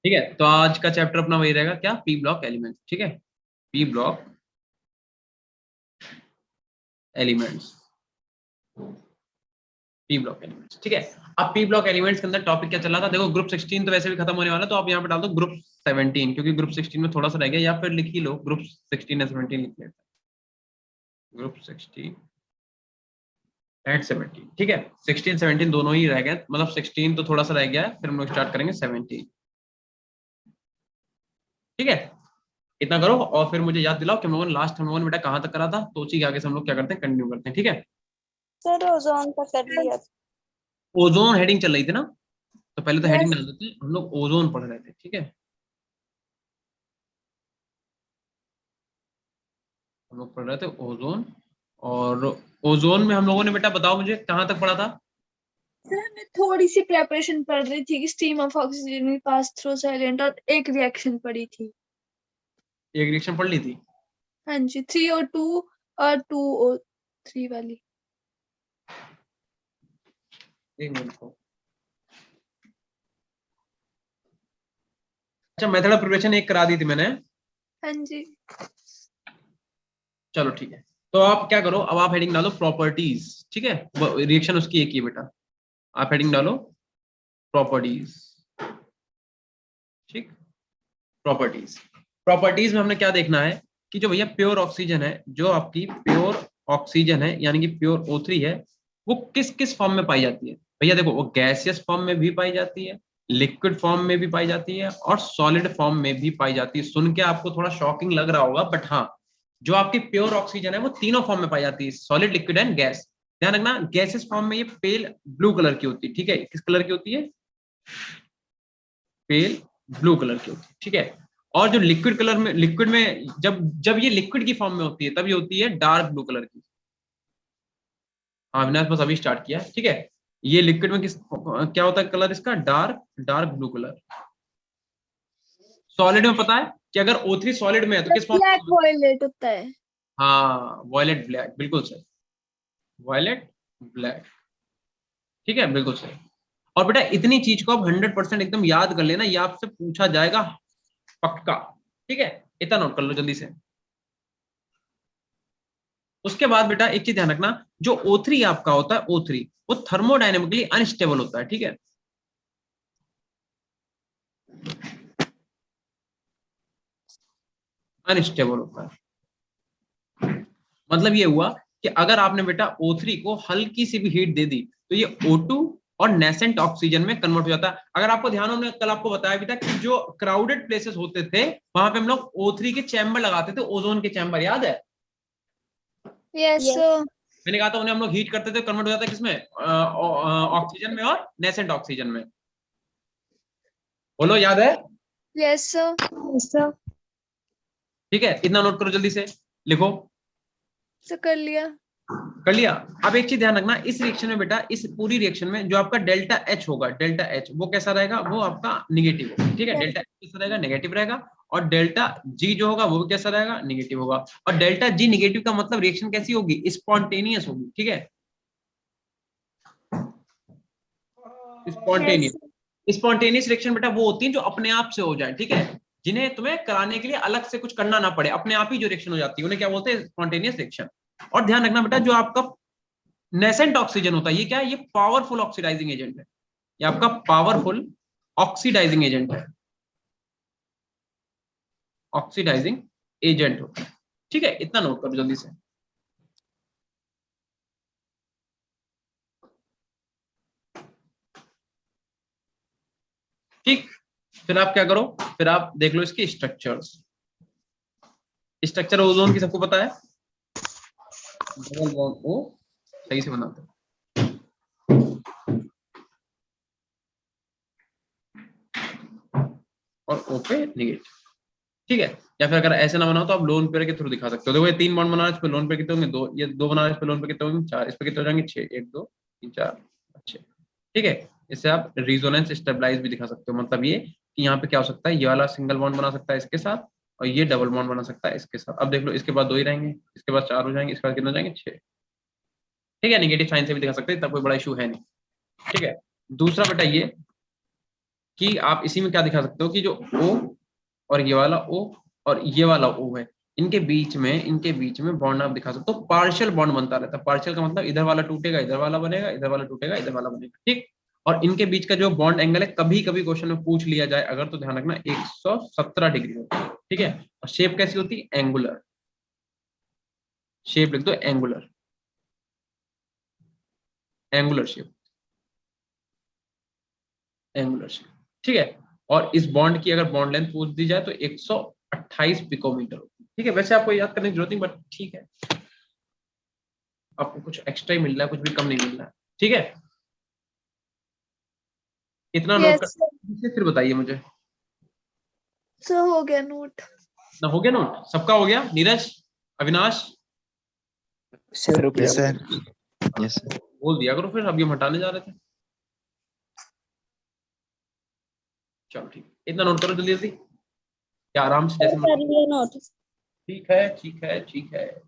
ठीक है, तो आज का चैप्टर अपना वही रहेगा, क्या, पी ब्लॉक एलिमेंट्स। ठीक है, P block elements, P block elements. ठीक है, अब पी ब्लॉक एलिमेंट्स के अंदर टॉपिक क्या चल रहा था, देखो ग्रुप 16 तो वैसे भी खत्म होने वाला, तो आप यहाँ पे डाल दो ग्रुप 17, क्योंकि ग्रुप 16 में थोड़ा सा रह गया, या फिर लिख ही लो ग्रुप 16 या 17 लिख लेते हैं, ग्रुप 16 एंड 17। ठीक है, 16 17 दोनों ही रह गए, मतलब 16 तो थोड़ा सा रह गया है, फिर हम लोग स्टार्ट करेंगे 17। ठीक है, इतना करो और फिर मुझे याद दिलाओ कि हम लोगों ने लास्ट, हम लोगों ने बेटा कहाँ तक करा था, तो उसी के आगे से हम लोग क्या करते हैं, कंटिन्यू करते हैं। ठीक है, सर ओजोन का कर लिया। ओजोन हेडिंग चल रही थी ना, तो पहले तो हेडिंग यस। डाल देते हैं, हम लोग ओजोन पढ़ रहे थे। ठीक है, हम लोग पढ़ रहे थे ओजोन, और ओजोन में हम लोगों ने बेटा बताओ मुझे कहाँ तक पढ़ा था। सर हमने थोड़ी सी प्रेपरेशन पढ़ रही थी कि stream of oxygen pass through silent, और एक रिएक्शन पढ़ी थी। एक रिएक्शन पढ़ ली थी। हाँ जी, 3O2 और 2O3 वाली। एक मिनट को, अच्छा मेथड ऑफ प्रिपरेशन एक करा दी थी मैंने। हाँ जी। चलो ठीक है, तो आप क्या करो, अब आप हेडिंग डालो प्रॉपर्टीज। ठीक है, रिएक्शन उसकी एक ही है बेटा, आप हेडिंग डालो प्रॉपर्टीज। ठीक, प्रॉपर्टीज, प्रॉपर्टीज में हमने क्या देखना है कि जो भैया प्योर ऑक्सीजन है, जो आपकी प्योर ऑक्सीजन है यानी कि प्योर O3 है, वो किस किस फॉर्म में पाई जाती है। भैया देखो, वो गैसियस फॉर्म में भी पाई जाती है, लिक्विड फॉर्म में भी पाई जाती है, और सॉलिड फॉर्म में भी पाई जाती है। सुन के आपको थोड़ा शॉकिंग लग रहा होगा, बट हाँ, जो आपकी प्योर ऑक्सीजन है वो तीनों फॉर्म में पाई जाती है, सॉलिड, लिक्विड एंड गैस। ध्यान रखना, गैसियस फॉर्म में ये पेल ब्लू कलर की होती है। ठीक है, किस कलर की होती है, पेल ब्लू कलर की होती है। ठीक है, और जो लिक्विड कलर में, लिक्विड में जब जब ये लिक्विड की फॉर्म में होती है, तब ये होती है डार्क ब्लू कलर की। हाँ अविनाश, बस अभी स्टार्ट किया। ठीक है, ये लिक्विड में किस क्या होता है कलर इसका, dark dark blue colour. Solid में पता है कि अगर O3 सॉलिड में है तो किस फॉर्म ब्लैक में, वॉयलेट होता है। हाँ वॉयलेट ब्लैक, बिल्कुल सही, वॉयलेट ब्लैक। ठीक है, बिल्कुल सही। और बेटा इतनी चीज को आप 100% एकदम याद कर लेना, ये आपसे पूछा जाएगा पक्का। ठीक है, इतना नोट कर लो जल्दी से। उसके बाद बेटा एक चीज ध्यान रखना, जो O3 आपका होता है, O3 वो थर्मोडायनेमिकली अनस्टेबल होता है। ठीक है, अनस्टेबल होता है, मतलब ये हुआ कि अगर आपने बेटा O3 को हल्की सी भी हीट दे दी, तो ये O2 और नेसेंट ऑक्सीजन में कन्वर्ट हो जाता है। अगर आपको ध्यान हो, मैंने कल आपको बताया भी था कि जो क्राउडेड प्लेसेस होते थे, वहां पे हम लोग O3 के चैम्बर लगाते थे, ओजोन के चैम्बर, याद है। Yes sir. मैंने कहा था उन्हें हम लोग हीट करते थे, कन्वर्ट हो जाता है किसमें, ऑक्सीजन में और नेसेंट ऑक्सीजन में। बोलो, याद है। Yes sir. ठीक है, इतना नोट करो जल्दी से, लिखो। सर कर लिया। कर लिया। अब एक चीज ध्यान रखना, इस रिएक्शन में बेटा, इस पूरी रिएक्शन में जो आपका डेल्टा H होगा, डेल्टा H वो कैसा रहेगा, वो आपका निगेटिव होगा। ठीक है, डेल्टा H कैसा रहेगा, नेगेटिव रहेगा। और डेल्टा G जो होगा वो भी कैसा रहेगा, निगेटिव होगा। और डेल्टा G निगेटिव का मतलब रिएक्शन कैसी होगी, स्पॉन्टेनियस होगी। ठीक है, यस। स्पॉन्टेनियस, स्पॉन्टेनियस रिएक्शन बेटा वो होती है जो अपने आप से हो जाए। ठीक है, जिन्हें तुम्हें कराने के लिए अलग से कुछ करना ना पड़े, अपने आप ही जो रिएक्शन हो जाती है, उन्हें क्या बोलते हैं, स्पॉन्टेनियस रिएक्शन। और ध्यान रखना बेटा, जो आपका नेसेंट ऑक्सीजन होता है, ये क्या है, ये पावरफुल ऑक्सीडाइजिंग एजेंट है, ये आपका पावरफुल ऑक्सीडाइजिंग एजेंट है, ऑक्सीडाइजिंग एजेंट होता है। ठीक है, इतना नोट करो जल्दी से। ठीक, फिर आप क्या करो, फिर आप देख लो इसके स्ट्रक्चर्स। स्ट्रक्चर ओजोन की सबको पता है, डबल बॉन्ड ओ, सही से बनाते हैं, और O पे निगेटिव। ठीक है, या फिर अगर ऐसे ना बनाओ तो आप लोन पेयर के थ्रू दिखा सकते हो। देखो ये 3 बॉन्ड बना है, इस पे लोन पेयर कितने होंगे, 2, ये 2 बना है, इस पे लोन पेयर कितने होंगे, 4, इस पे कितने हो जाएंगे, 6, 1 2 3 4 6। ठीक है, इससे आप रिजोनेंस स्टेबलाइज भी दिखा सकते हो, मतलब ये कि यहाँ पे क्या हो सकता है, ये वाला सिंगल बॉन्ड बना सकता है इसके साथ, और ये डबल बॉन्ड बना सकता है इसके साथ। अब देख लो, इसके बाद 2 ही रहेंगे, इसके बाद 4 हो जाएंगे, इसके बाद कितने हो जाएंगे, 6। ठीक है, निगेटिव साइन से भी दिखा सकते हैं, इतना कोई बड़ा इशू है नहीं। ठीक है, दूसरा बेटा ये कि आप इसी में क्या दिखा सकते हो कि जो O और ये वाला O और ये वाला O है, इनके बीच में बॉन्ड आप दिखा सकते हो, पार्शियल बॉन्ड बनता रहता है। पार्शियल का मतलब इधर वाला टूटेगा, इधर वाला बनेगा, इधर वाला टूटेगा, इधर वाला बनेगा, ठीक। और इनके बीच का जो बॉन्ड एंगल है, कभी कभी क्वेश्चन में पूछ लिया जाए अगर, तो ध्यान रखना 117 डिग्री होता है, ठीक है। और शेप कैसी होती है? एंगुलर। शेप लिख दो angular, angular shape, angular shape, ठीक है। और इस बॉन्ड की अगर बॉन्ड लेंथ पूछ दी जाए तो 128 पिकोमीटर होती है, ठीक है। वैसे आपको याद करने की जरूरत नहीं, बट ठीक है, आपको कुछ एक्स्ट्रा ही मिल रहा है, कुछ भी कम नहीं मिल रहा है, ठीक है। इतना नोट यस कर, फिर बताइए मुझे। सर, हो गया नोट। ना हो गया नोट? सबका हो गया? नीरज, अविनाश, सर रुक यस जाओ। Sir, yes sir. बोल दिया करो फिर, अभी हम हटाने जा रहे थे। चलो ठीक, इतना नोट करो जल्दी जल्दी, क्या आराम से जैसे कर लिया नोट। ठीक है, ठीक है, ठीक है।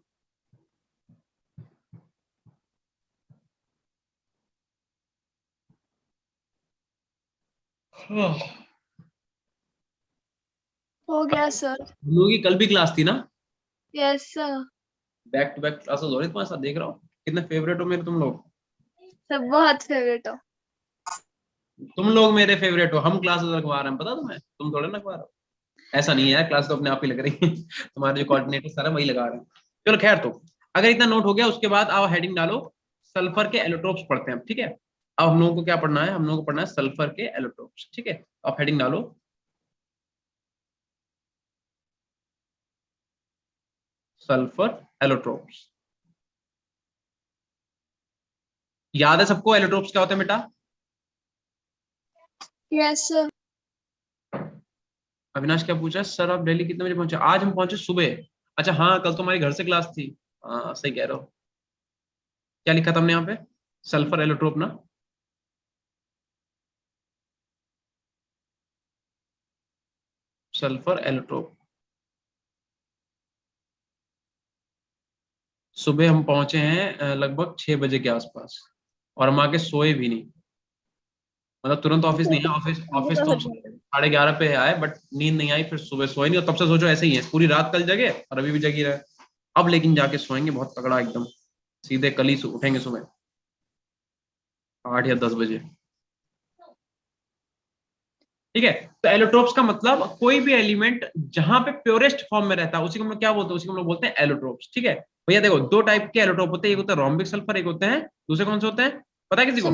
हम हो गया सर। लोगों की कल भी क्लास थी ना? Yes sir. Back to back classes हो रही तुम्हारे साथ, देख रहा हूँ कितने फेवरेट हो मेरे तुम लोग। सब बहुत फेवरेट हो। तुम लोग मेरे फेवरेट हो, हम क्लासेस लगवा रहे हैं, पता तुम्हें? तुम थोड़े ना लगवा रहे हो। ऐसा नहीं है यार, क्लास तो अपने आप ही लग रही है तुम्हारे जो कोऑर्डिनेटर सारा वही लगा रहे हैं। चलो खैर, तो अगर इतना नोट हो गया, उसके बाद आप हेडिंग डालो, सल्फर के एलोट्रोप्स पढ़ते हैं, ठीक है। अब हम लोगों को क्या पढ़ना है? हम लोगों को पढ़ना है सल्फर के एलोट्रोप्स, ठीक है। आप हेडिंग डालो सल्फर एलोट्रोप्स। याद है सबको एलोट्रोप्स क्या होते हैं बेटा? Yes sir. अविनाश क्या पूछा? सर आप दिल्ली कितने बजे पहुंचे? आज हम पहुंचे सुबह। अच्छा हाँ, कल तो हमारी घर से क्लास थी। हाँ सही कह रहे हो। क्या लिखा था हमने यहाँ पे? सल्फर एलोट्रोप ना? Sulphur allotrope. सुबह हम पहुंचे हैं लगभग 6 बजे के आसपास, और हम आके सोए भी नहीं। मतलब तुरंत ऑफिस नहीं है, ऑफिस ऑफिस तो हम 11:30 पे आए, बट नींद नहीं आई, फिर सुबह सोए नहीं, और तब से सोचो ऐसे ही है, पूरी रात कल जगे और अभी भी जगी रहे। अब लेकिन जाके सोएंगे बहुत तगड़ा एकदम, सीधे कल ही उठेंगे सुबह 8 या 10 बजे, ठीक है। तो एलोट्रोप्स का मतलब कोई भी एलिमेंट जहां पे प्योरेस्ट फॉर्म में रहता है उसी को हम लोग क्या बोलते हैं? उसी को हम लोग बोलते हैं एलोट्रोप्स, ठीक है। भैया देखो, दो टाइप के एलोट्रोप होते हैं, एक होता है रोम्बिक सल्फर, एक होते हैं, दूसरे कौन से होते हैं पता है किसी को?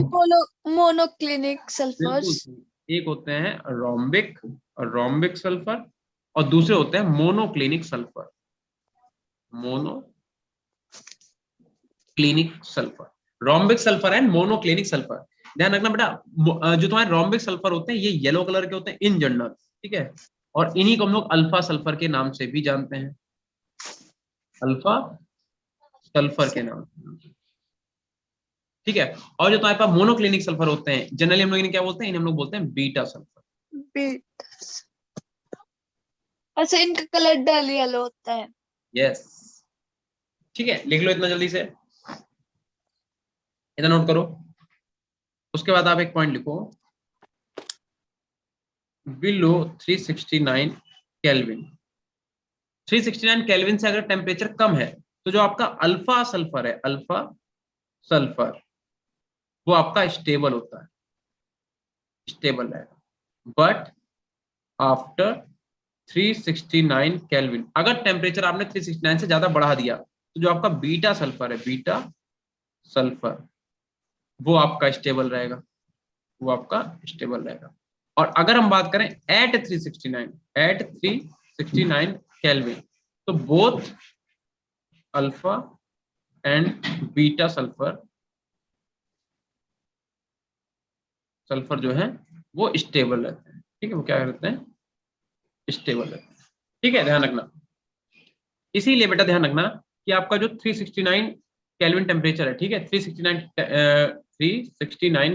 Monoclinic sulphurs. बिल्कुल, एक होते हैं रोम्बिक, रोम्बिक सल्फर, और दूसरे होते हैं monoclinic sulphur, monoclinic sulphur. Rhombic sulphur and monoclinic sulphur. ध्यान रखना बेटा, जो तुम्हारे रोम्बिक सल्फर होते हैं ये येलो कलर के होते हैं इन जनरल, ठीक है। और इन्हीं को हम लोग अल्फा सल्फर के नाम से भी जानते हैं, अल्फा सल्फर के नाम से, ठीक है। और जो तुम्हारे पास मोनोक्लिनिक सल्फर होते हैं, जनरली हम लोग इन्हें क्या बोलते हैं? इन्हें हम लोग बोलते हैं बीटा सल्फर। अच्छा, इनका कलर डल येलो होता है। यस, ठीक है, लिख लो इतना जल्दी से, इतना नोट करो। उसके बाद आप एक पॉइंट लिखो, बिलो 369 केल्विन। 369 केल्विन से अगर टेम्परेचर कम है तो जो आपका अल्फा सल्फर है, अल्फा सल्फर, वो आपका स्टेबल होता है, स्टेबल रहेगा। बट आफ्टर 369 केल्विन, अगर टेम्परेचर आपने 369 से ज्यादा बढ़ा दिया तो जो आपका बीटा सल्फर है, बीटा सल्फर, वो आपका स्टेबल रहेगा, वो आपका स्टेबल रहेगा। और अगर हम बात करें एट 369, एट 369 केल्विन, तो both alpha and beta sulphur, sulphur जो है वो स्टेबल रहते हैं, ठीक है। वो क्या रहते हैं? स्टेबल रहते हैं, ठीक है। ध्यान रखना, इसीलिए बेटा ध्यान रखना कि आपका जो 369 केल्विन टेम्परेचर है, ठीक है, 369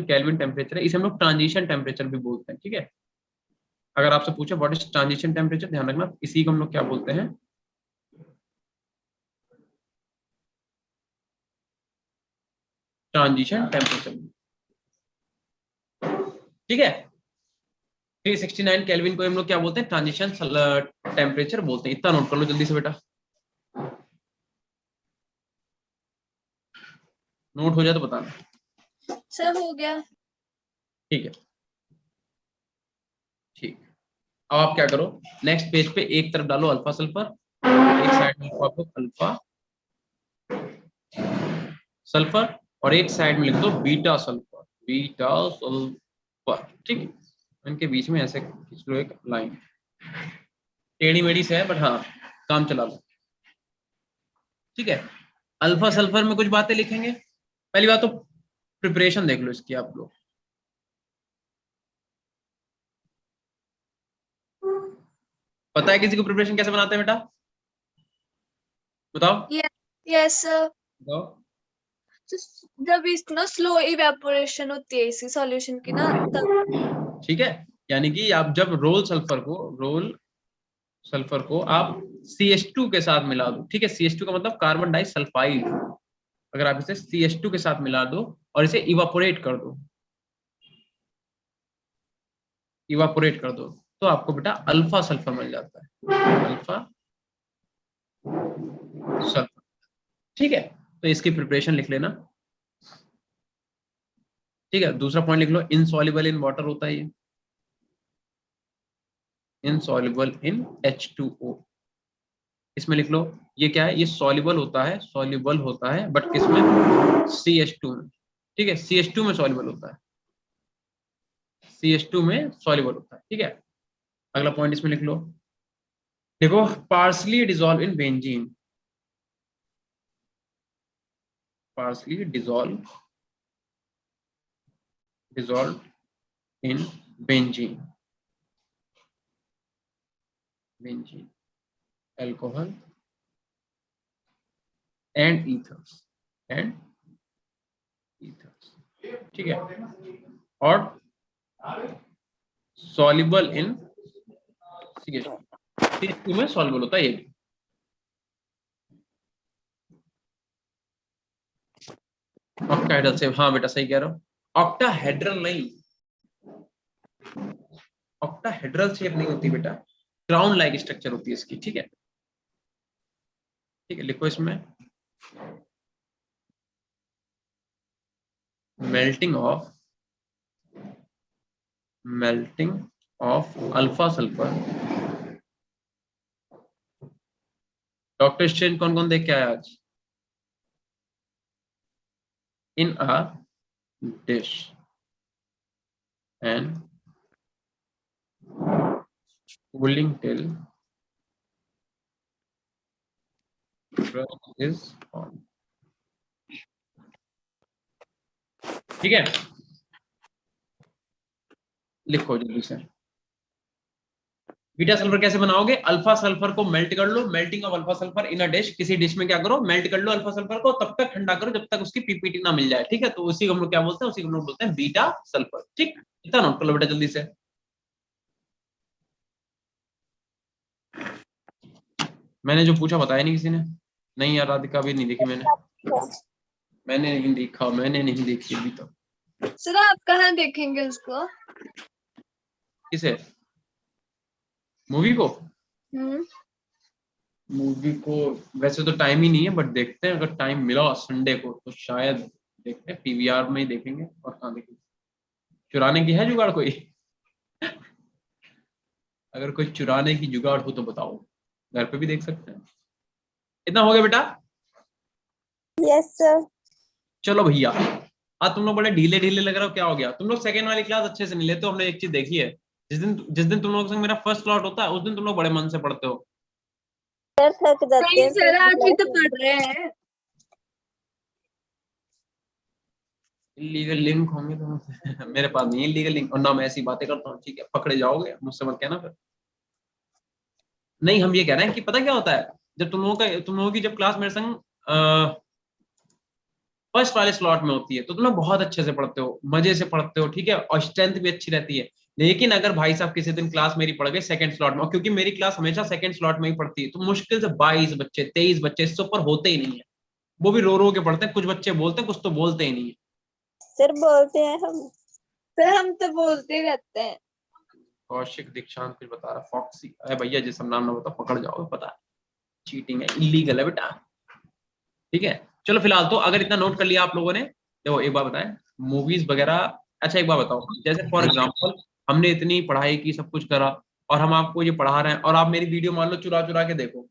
केल्विन टेम्परेचर है, इसे हम लोग ट्रांजिशन टेम्परेचर भी बोलते हैं, ठीक है। अगर आपसे पूछे व्हाट इज ट्रांजिशन टेम्परेचर, ध्यान रखना इसी को हम लोग क्या बोलते हैं? ट्रांजिशन टेम्परेचर, ठीक है। 369 केल्विन को हम लोग क्या बोलते हैं, ट्रांजिशन टेम्परेचर बोलते हैं। इतना नोट कर लो जल्दी से बेटा, नोट हो जाए तो बताना। सर हो गया। ठीक है, ठीक। अब आप क्या करो, नेक्स्ट पेज पे एक तरफ डालो अल्फा सल्फर, एक साइड में लिखो आप लोग अल्फा सल्फर, और एक साइड में लिख दो बीटा सल्फर, बीटा सल्फर। ठीक है, इनके बीच में ऐसे खींच लो एक लाइन, टेढ़ी मेढ़ी से है बट हाँ काम चला लो। ठीक है, अल्फा सल्फर में कुछ बातें लिखेंगे। पहली बात तो प्रिपरेशन देख लो इसकी आप लोग। पता है किसी को प्रिपरेशन कैसे बनाते हैं बेटा, बताओ यस सर। बताओ। जब इसकी स्लो इवेपोरेशन होती है इसी सॉल्यूशन की ना, तब। ठीक है, यानी कि आप जब रोल सल्फर को आप CH2 के साथ मिला दो। ठीक है, CH2 का मतलब कार्बन डाइसल्फाइड। अगर आप इसे CH2 के साथ मिला दो और इसे इवापोरेट कर दो, इवापोरेट कर दो, तो आपको बेटा अल्फा सल्फर मिल जाता है, अल्फा सल्फर। ठीक है, तो इसकी प्रिपरेशन लिख लेना। ठीक है, दूसरा पॉइंट लिख लो, इनसॉल्युबल इन वाटर होता है ये, इनसॉल्युबल इन H2O। इसमें लिख लो ये क्या है, ये सॉल्युबल होता है बट किसमें, CH2 में। ठीक है, CH2 में सॉल्युबल होता है, CH2 में सॉल्युबल होता है। ठीक है, अगला पॉइंट इसमें लिख लो, देखो partially dissolve in benzene, partially dissolve in benzene, benzene alcohol and ethers, ठीक है, और सॉल्युबल इन CH2 में सॉल्युबल होता है ये भी। ऑक्टाहेड्रल से, हाँ बेटा सही कह रहे हो, ऑक्टाहेड्रल नहीं, ऑक्टाहेड्रल शेप नहीं होती बेटा, क्राउन लाइक स्ट्रक्चर होती है इसकी। ठीक है, ठीक है, लिखो इसमें melting of alpha sulphur. Doctor Strange कौन कौन देख के आया आज, in a dish and cooling till crust is formed। ठीक है, लिखो जल्दी से, बीटा सल्फर कैसे बनाओगे, अल्फा सल्फर को मेल्ट कर लो, melting of alpha sulphur in a dish, किसी डिश में क्या करो मेल्ट कर लो अल्फा सल्फर को, तब तक ठंडा करो जब तक उसकी पीपीटी ना मिल जाए। ठीक है, तो उसी को हम लोग क्या बोलते हैं, उसी को हम लोग बोलते हैं बीटा सल्फर। ठीक, इतना नोट कर लो बेटा जल्दी से। मैंने जो पूछा बताया नहीं किसी ने, नहीं यार राधिका भी नहीं देखी मैंने नहीं देखा, मैंने नहीं देखी अभी तक। सर आप कहाँ देखेंगे उसको, किसे, मूवी को? हम्म। मूवी को वैसे तो टाइम ही नहीं है, बट देखते हैं, अगर टाइम मिला संडे को तो शायद देखते हैं, PVR में ही देखेंगे। और कहाँ देखेंगे, चुराने की है जुगाड़ कोई अगर कोई चुराने की जुगाड़ हो तो बताओ, घर पे भी देख सकते हैं। इतना हो गया बेटा? Yes sir. चलो भैया, आज तुम लोग बड़े ढीले ढीले लग रहे हो, क्या हो गया? तुम लोग सेकेंड वाली क्लास अच्छे से नहीं लेते हो। हमने एक चीज देखी है, जिस दिन तुम लोगों के संग मेरा फर्स्ट स्लॉट होता है उस दिन तुम लोग बड़े मन से पढ़ते हो। सर थक जाते हैं सर, आज भी तो पढ़ रहे हैं। इलीगल लिंक होंगे तो मेरे पास नहीं है इलीगल लिंक, और ना मैं ऐसी बातें करता हूँ। ठीक है, पकड़े जाओगे, मुझसे मत कहना फिर। नहीं, हम ये कह रहे हैं कि पता क्या होता है, जब तुम लोगों की जब क्लास मेरे संग फर्स्ट वाले स्लॉट में होती है तो तुम लोग बहुत अच्छे से पढ़ते हो, मजे से पढ़ते हो। ठीक है, और स्ट्रेंथ भी अच्छी रहती है। लेकिन अगर भाई साहब किसी दिन क्लास मेरी पढ़ गई सेकंड स्लॉट में, और क्योंकि मेरी क्लास हमेशा सेकंड स्लॉट में ही पढ़ती है, तो मुश्किल से 22 बच्चे 23 बच्चे, इससे ऊपर होते ही नहीं है। वो भी रो रो के पढ़ते हैं, कुछ बच्चे बोलते हैं, कुछ तो बोलते ही नहीं है। सर बोलते हैं हम, सर हम तो बोलते ही रहते हैं। कौशिक दीक्षांत कुछ बता रहा, फॉक्सी, अरे भैया जिस नाम ना बताओ पकड़ जाओ, पता है चीटिंग है, इलीगल है बेटा। ठीक है चलो फिलहाल तो अगर इतना नोट कर लिया आप लोगों ने, देखो एक बार बताएं मूवीज वगैरह। अच्छा एक बार बताओ, जैसे फॉर एग्जांपल हमने इतनी पढ़ाई की, सब कुछ करा, और हम आपको ये पढ़ा रहे हैं, और आप मेरी वीडियो मान लो चुरा चुरा के देखो,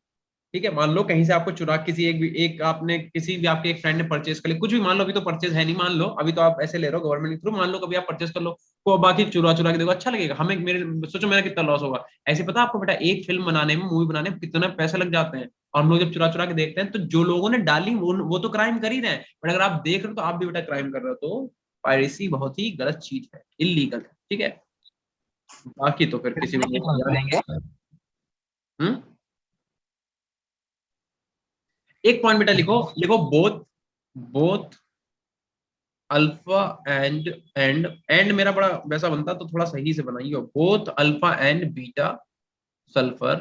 ठीक है, मान लो कहीं से आपको चुरा, किसी एक आपने किसी भी आपके एक फ्रेंड ने परचेज कर लिया, कुछ भी मान लो, अभी तो परचेज है नहीं, मान लो अभी तो आप ऐसे ले रहे हो गवर्नमेंट के थ्रू, मान लो कभी आप परचेज कर लो, तो बाकी चुरा चुरा के देखो, अच्छा लगेगा हमें, मेरे सोचो मेरा कितना लॉस होगा। ऐसे पता आपको बेटा, एक फिल्म बनाने में, मूवी बनाने में कितने पैसे लग जाते हैं, और हम लोग जब चुरा चुरा के देखते हैं, तो जो लोगों ने डाली वो तो क्राइम कर ही रहे हैं, बट अगर आप देख रहे हो तो आप भी बेटा क्राइम कर रहे हो, तो पायरेसी बहुत ही गलत चीज है, इलीगल है, ठीक है। बाकी तो फिर किसी को हम्म, एक पॉइंट बेटा लिखो, लिखो बोथ, बोथ अल्फा एंड मेरा बड़ा वैसा बनता तो थोड़ा सही से बनाइए, both alpha and beta sulphur,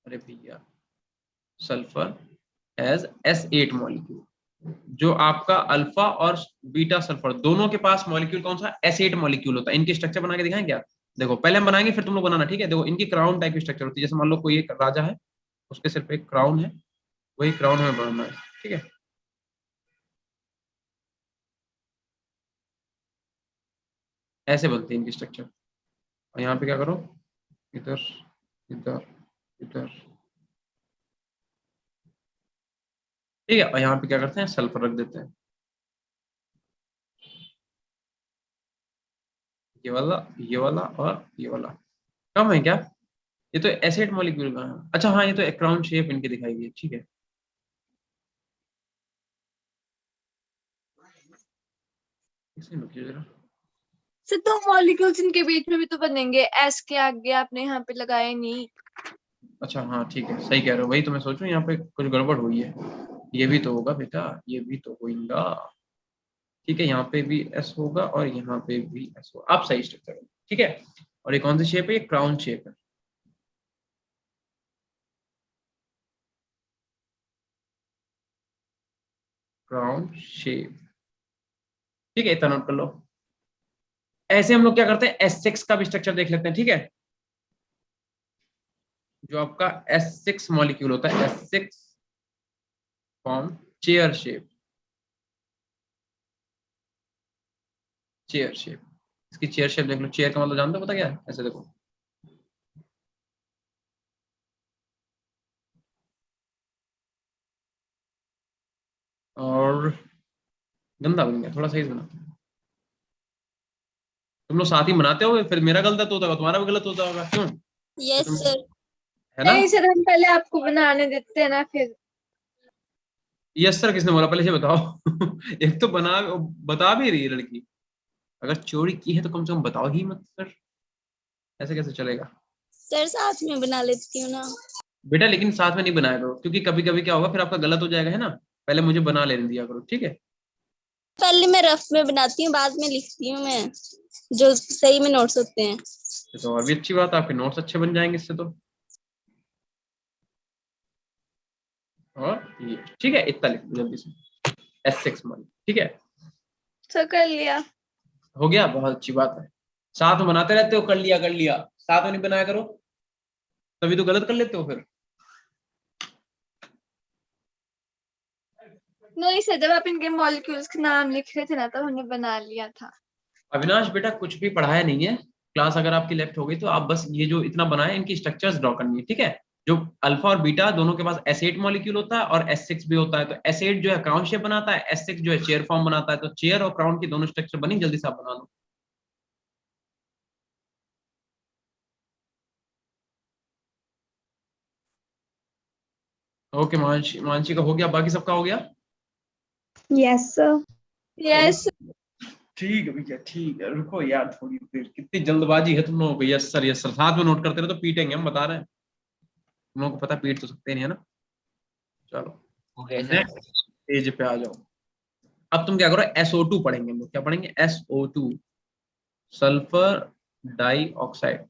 अरे भैया सल्फर एज S8 मॉलिक्यूल, जो आपका अल्फा और बीटा सल्फर दोनों के पास मॉलिक्यूल कौन सा, S8 मॉलिक्यूल होता है। इनकी स्ट्रक्चर बना के दिखाएं क्या, देखो पहले हम बनाएंगे फिर तुम लोग बनाना, ठीक है। देखो इनकी क्राउन टाइप की स्ट्रक्चर होती है, जैसे मान लो कोई एक राजा है, उसके सिर पे एक क्राउन है, वही क्राउन हमें बनाना है, ठीक है। ऐसे बनती है इनकी स्ट्रक्चर, और यहाँ पे क्या करो, इधर इधर इधर, ठीक है, और यहाँ पे क्या करते हैं, सल्फर रख देते हैं, ये वाला और ये वाला, कम है क्या, ये तो एसिड मॉलिक्यूल का है, अच्छा हाँ, ये तो क्राउन शेप इनकी दिखाई गई है, ठीक है। इसे रुकिए जरा, सर दो मॉलिक्यूल्स इनके बीच में भी तो बनेंगे, एस के आगे आपने यहाँ पे लगाए नहीं। अच्छा हाँ ठीक है, सही कह रहे हो, वही तो मैं सोचूं यहाँ पे कुछ गड़बड़ हुई है, ये भी तो होगा बेटा, ये भी तो होगा, ठीक है, यहाँ पे भी एस होगा और यहाँ पे भी एस होगा, आप सही स्ट्रक्चर, ठीक है। और ये कौन सी शेप है, ये क्राउन शेप है, क्राउन शेप, ठीक है, इतना नोट कर लो। ऐसे हम लोग क्या करते हैं, S6 का भी स्ट्रक्चर देख लेते हैं, ठीक है। जो आपका S6 मॉलिक्यूल होता है, S6 form chair shape, chair shape, इसकी चेयर शेप देख लो, चेयर का मतलब जानते हो पता क्या है, ऐसे देखो, और गंदा बन गया, थोड़ा सही से बनाते हैं, तुम लोग साथ ही बनाते हो, फिर मेरा गलत होता होगा, तुम्हारा भी गलत होता होगा, क्यों, यस सर। है ना। नहीं सर, हम पहले आपको बनाने देते हैं ना फिर। यस सर किसने बोला, पहले ये बताओ एक तो बता भी रही है लड़की, अगर चोरी की है तो कम से कम बताओ ही मत सर, ऐसे कैसे चलेगा। सर साथ में बना लेती हूँ ना। बेटा लेकिन साथ में नहीं बनाया करो, क्योंकि कभी कभी क्या होगा, फिर आपका गलत हो जाएगा, है ना, पहले मुझे बना लेने दिया करो, ठीक है। पहले मैं रफ में बनाती हूँ, बाद में लिखती हूँ मैं, जो सही में नोट्स होते हैं। ये तो और भी अच्छी बात है, आपके नोट्स अच्छे बन जाएंगे इससे तो, और ये ठीक है, इतना लिख दो जल्दी से, S6 मान, ठीक है, सर कर लिया। हो गया, बहुत अच्छी बात है। साथ में बनाते रहते हो, कर लिया, साथ में नहीं बनाया करो, तभी तो गलत कर लेते हो फिर। नहीं सर, जब आप इनके मॉलिक्यूल्स के नाम लिख रहे थे ना, तब हमने बना लिया था। अविनाश बेटा कुछ भी पढ़ाया नहीं है, क्लास अगर आपकी लेफ्ट हो गई तो आप बस ये जो इतना बनाए, इनकी स्ट्रक्चर्स ड्रॉ करनी है, ठीक है। जो अल्फा और बीटा दोनों के पास S8 मॉलिक्यूल होता है और S6 भी होता है, तो S8 जो है क्राउन शेप बनाता है, S6 जो है चेयर फॉर्म बनाता है, तो चेयर और क्राउन की दोनों स्ट्रक्चर बनी, जल्दी से आप बना लो। ओके मानसी, मानसी का हो गया, बाकी सबका हो गया, यस सर। यस। ठीक है भैया, ठीक है, रुको यार थोड़ी देर, कितनी जल्दबाजी है तुम लोगों को, यस सर साथ में नोट करते रहे तो पीटेंगे, हम बता रहे हैं, तुम लोगों को पता पीट तो सकते नहीं है ना। चलो ओके सर। नेक्स्ट पेज पे आ जाओ। अब तुम क्या करो, SO2 पढ़ेंगे हम लोग, क्या पढ़ेंगे, SO2 सल्फर डाई ऑक्साइड।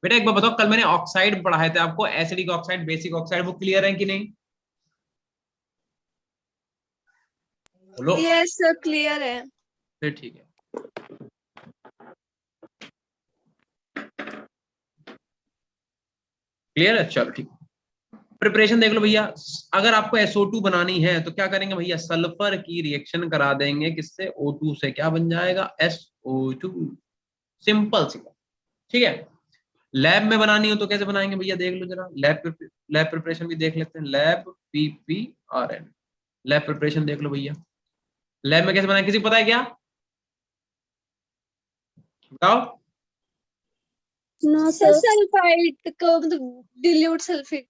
बेटा एक बार बताओ, कल मैंने ऑक्साइड पढ़ाए थे आपको, एसिडिक ऑक्साइड, बेसिक ऑक्साइड, वो क्लियर है कि नहीं, बोलो। यस सर क्लियर है। फिर ठीक है, क्लियर है? चलो ठीक। प्रिपरेशन देख लो भैया, अगर आपको SO2 बनानी है तो क्या करेंगे भैया, सल्फर की रिएक्शन करा देंगे किससे, O2 से, क्या बन जाएगा, SO2। सिंपल सी बात, ठीक है। लैब में बनानी हो तो कैसे बनाएंगे भैया, देख लो जरा, लैब प्रिपरेशन भी देख लेते हैं, लैब PPRN, लैब प्रिपरेशन देख लो भैया, लैब में कैसे बनाए, किसी को पता है क्या, बताओ। No sir sir. सल्फाइड को मतलब डिल्यूट सल्फिक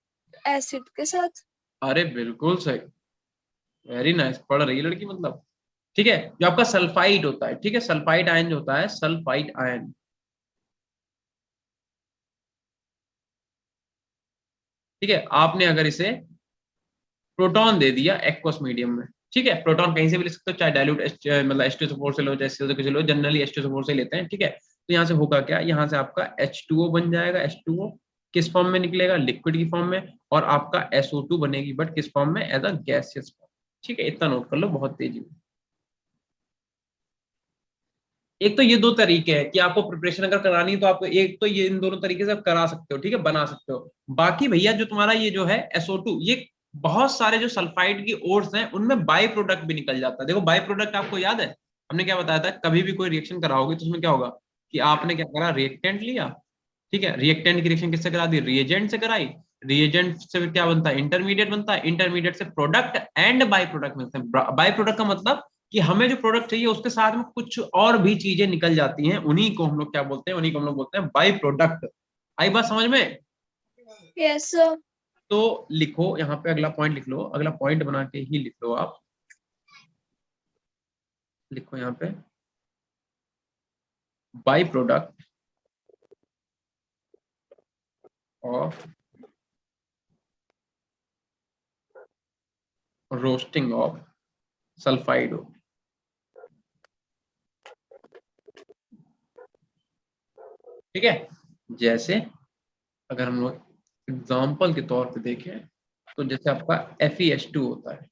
एसिड के साथ। अरे बिल्कुल सही, वेरी नाइस, पढ़ रही है लड़की मतलब। ठीक है, जो आपका सल्फाइड होता है, ठीक है, सल्फाइड आयन जो होता है, सल्फाइड आयन, ठीक है, आपने अगर इसे प्रोटॉन दे दिया एक्वस मीडियम में, ठीक है, प्रोटॉन कहीं से भी ले सकते हो, चाहे डाइल्यूट मतलब H2SO4 से लो, जैसे से लो, जनरली H2SO4 से लेते हैं, ठीक है। तो यहाँ से होगा क्या, यहाँ से आपका H2O बन जाएगा, H2O किस फॉर्म में निकलेगा, लिक्विड की फॉर्म में, और आपका SO2 बनेगी, बट किस फॉर्म में, एज अ गैसियस फॉर्म, ठीक है, इतना नोट कर लो बहुत तेजी में। एक तो ये दो तरीके हैं कि आपको प्रिपरेशन अगर करानी है तो आपको, एक तो ये इन दोनों तरीके से आप करा सकते हो, ठीक है, बना सकते हो। बाकी भैया जो तुम्हारा ये जो है SO2, ये बहुत सारे जो सल्फाइड की ओर्स हैं उनमें बाई प्रोडक्ट भी निकल जाता है। देखो बाई प्रोडक्ट आपको याद है, हमने क्या बताया था, कभी भी कोई रिएक्शन कराओगे तो उसमें क्या होगा कि आपने क्या करा, रिएक्टेंट लिया, ठीक है, रिएक्टेंट की रिएक्शन किससे करा दी, रिएजेंट से कराई, रिएजेंट से फिर क्या बनता है, इंटरमीडिएट बनता है, इंटरमीडिएट से प्रोडक्ट एंड बाई प्रोडक्ट मिलते हैं। बाई प्रोडक्ट का मतलब कि हमें जो प्रोडक्ट चाहिए उसके साथ में कुछ और भी चीजें निकल जाती हैं, उन्हीं को हम लोग क्या बोलते हैं, उन्हीं को हम लोग बोलते हैं बाई प्रोडक्ट। आई बात समझ में? Yes sir. तो लिखो यहाँ पे, अगला पॉइंट लिख लो, अगला पॉइंट बना के ही लिख लो आप, लिखो यहाँ पे, by product of roasting of sulphide हो, ठीक है। जैसे अगर हम लोग एग्जाम्पल के तौर पे देखें तो जैसे आपका FeH2 होता है,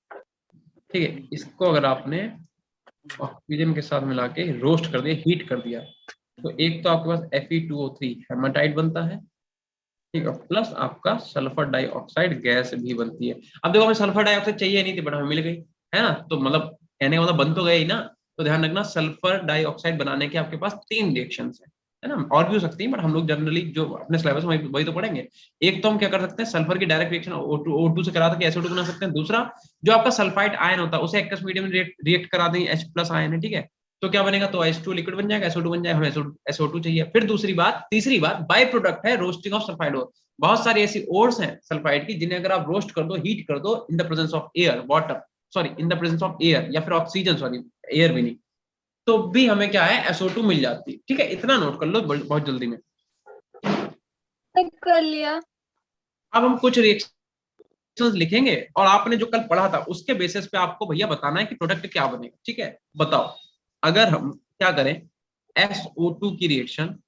ठीक है, इसको अगर आपने ऑक्सीजन के साथ मिला के रोस्ट कर दिया, हीट कर दिया, तो एक तो आपके पास Fe2O3 हेमाटाइट बनता है, ठीक है, प्लस आपका सल्फर डाइऑक्साइड गैस भी बनती है। अब देखो हमें सल्फर डाइऑक्साइड चाहिए नहीं थी, बट हमें मिल गई, है ना, तो मतलब कहने का मतलब बन तो गए ही ना। तो ध्यान रखना, सल्फर डाइऑक्साइड बनाने के आपके पास 3 रिएक्शन है ना, और भी हो सकती है, बट हम लोग जनरली जो अपने सिलेबस में वही तो पढ़ेंगे। एक तो हम क्या कर सकते हैं, सल्फर की डायरेक्ट रिएक्शन O2 से करा के SO2 बना सकते हैं। दूसरा, जो आपका सल्फाइड आयन होता है उसे एक्वस मीडियम में रिएक्ट करा देंगे, H+ आयन है, ठीक है, तो क्या बनेगा, तो H2 लिक्विड बन जाएगा, SO2 बन जाएगा, हमें SO2 चाहिए। फिर तीसरी बात, बाय प्रोडक्ट है रोस्टिंग ऑफ सल्फाइड। बहुत सारी ऐसी ओर्स हैं सल्फाइड की जिन्हें अगर आप रोस्ट कर दो, हीट कर दो, in the presence of air, water, sorry, in the presence of air या फिर ऑक्सीजन, सॉरी एयर भी नहीं, तो भी हमें क्या है, SO2 मिल जाती है, ठीक है, इतना नोट कर लो बहुत जल्दी में। कर लिया। अब हम कुछ रिएक्शंस लिखेंगे और आपने जो कल पढ़ा था उसके बेसिस पे आपको भैया बताना है कि प्रोडक्ट क्या बनेगा, ठीक है। बताओ, अगर हम क्या करें, SO2 की रिएक्शन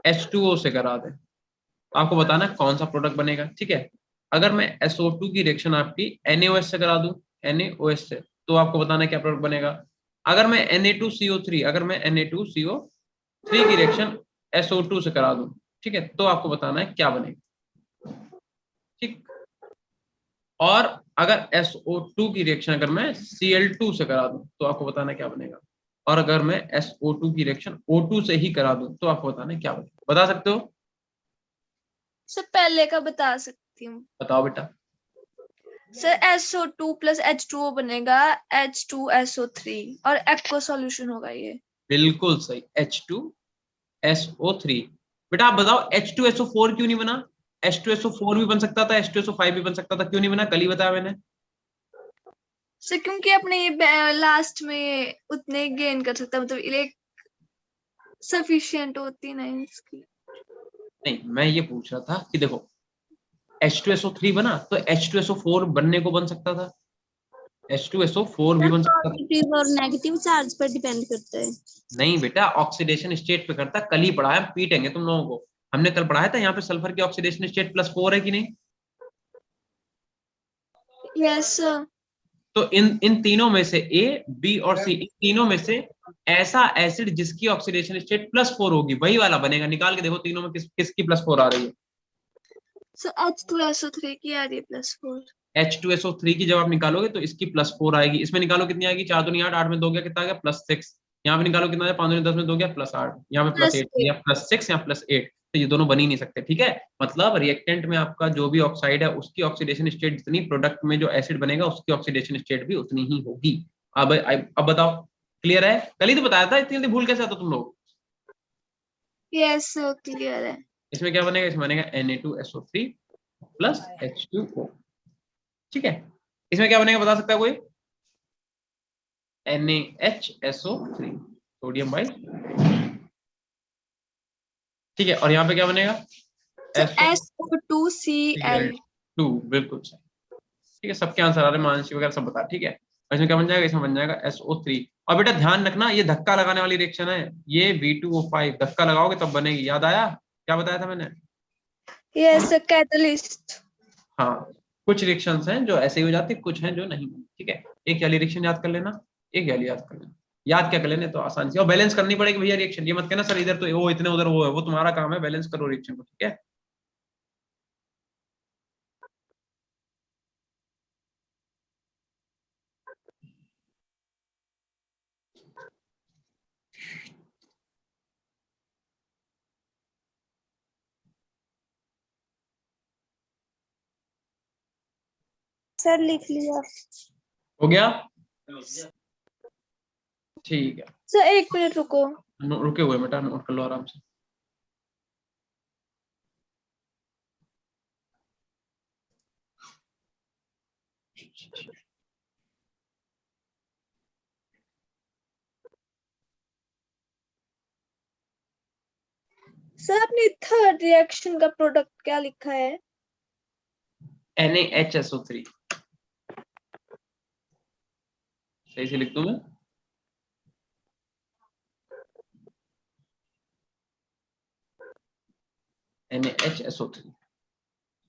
H2O से करा दें, आपको बताना है कौन सा प्रोडक्ट बनेगा, ठीक है। अगर मैं SO2 की रिएक्शन आपकी NaOH से करा दूं, NaOH से, तो आपको बताना है क्या प्रोडक्ट बनेगा। अगर मैं Na2CO3, अगर मैं Na2CO3 की रिएक्शन SO2 से करा दूं, ठीक है, तो आपको बताना है क्या बनेगा, ठीक। और अगर SO2 की रिएक्शन अगर मैं Cl2 से करा दूं तो आपको बताना है क्या बनेगा। और अगर मैं SO2 की रिएक्शन O2 से ही करा दूं तो आपको बताना है क्या बनेगा। बता सकते हो? सर पहले का बता सकती हूँ। बताओ बेटा। सर SO2 + H2O बनेगा, H2SO3 और एक्वा सॉल्यूशन होगा ये। बिल्कुल सही, H2SO3। बेटा आप बताओ H2SO4 क्यों नहीं बना? H2SO4 भी बन सकता था, H2SO5 भी बन सकता था, क्यों नहीं बना, कल ही बताया मैंने। सर क्योंकि अपने ये लास्ट में उतने गेन कर सकता, मतलब इलेक्ट सफिशिएंट होती नहीं इसकी। नहीं, मैं ये पूछ रहा था कि देखो H2SO3 बना तो H2SO4 बनने को बन सकता था, H2SO4 भी बन सकता था। पॉजिटिव और नेगेटिव चार्ज पर डिपेंड करता है। नहीं बेटा, ऑक्सीडेशन स्टेट पे करता, कल ही पढ़ा है, पीटेंगे तुम लोगों को। हमने कल पढ़ाया था यहाँ पे सल्फर की ऑक्सीडेशन स्टेट +4 है कि नहीं। Yes sir. तो इन तीनों में से A, B और C, इन तीनों में से ऐसा एसिड जिसकी ऑक्सीडेशन स्टेट +4 होगी वही वाला बनेगा। निकाल के देखो तीनों में किसकी +4 आ रही है। So H2SO3 की आ रही है +4. H2SO3 की जब आप निकालोगे तो इसकी +4 आएगी, इसमें निकालो कितनी आएगी, 4 दूनी 8, 8 में 2 गया कितना आ गया +6, यहाँ पे निकालो कितना है 5 दूनी 10 में 2 गया +8, यहाँ पे +8 या +6 या +8, तो ये दोनों बन ही नहीं सकते, ठीक है। मतलब रिएक्टेंट में आपका जो भी ऑक्साइड है उसकी ऑक्सीडेशन स्टेट जितनी, प्रोडक्ट में जो एसिड बनेगा उसकी ऑक्सीडेशन स्टेट भी उतनी ही होगी। अब बताओ, क्लियर है? कल ही तो बताया था, इतनी जल्दी भूल कैसे आता तुम लोग? Yes, clear है. इसमें क्या बनेगा, इसमें बनेगा Na2SO3 प्लस H2O, ठीक है। इसमें क्या बनेगा बता सकता है कोई? NaHSO3 सोडियम बाई, ठीक है। और यहाँ पे क्या बनेगा? SO2Cl2. बिल्कुल सही, ठीक है। सबके आंसर आ रहे, मानसी वगैरह सब बता, ठीक है। और इसमें क्या बन जाएगा, इसमें बन जाएगा SO3। और बेटा ध्यान रखना, ये धक्का लगाने वाली रिएक्शन है, ये V2O5 धक्का लगाओगे तब बनेगी, याद आया क्या बताया था मैंने? Yes, catalyst. हाँ, कुछ रिएक्शंस हैं जो ऐसे ही हो जाती है, कुछ हैं जो नहीं, ठीक है। एक वाली रिएक्शन याद कर लेना, एक वाली याद कर लेना। याद क्या कर लेने तो आसान से, और बैलेंस करनी पड़ेगी भैया रिएक्शन, ये मत कहना सर इधर तो वो इतने उधर वो है, वो तुम्हारा काम है, बैलेंस करो रिएक्शन को, ठीक है। सर लिख लिया. हो गया, ठीक है। सर 1 मिनट रुको. रुके हुए बेटा, नोट कर लो आराम से। सर आपने थर्ड रिएक्शन का प्रोडक्ट क्या लिखा है? NaHSO3 सही से लिख दूं मैं? NaHSO3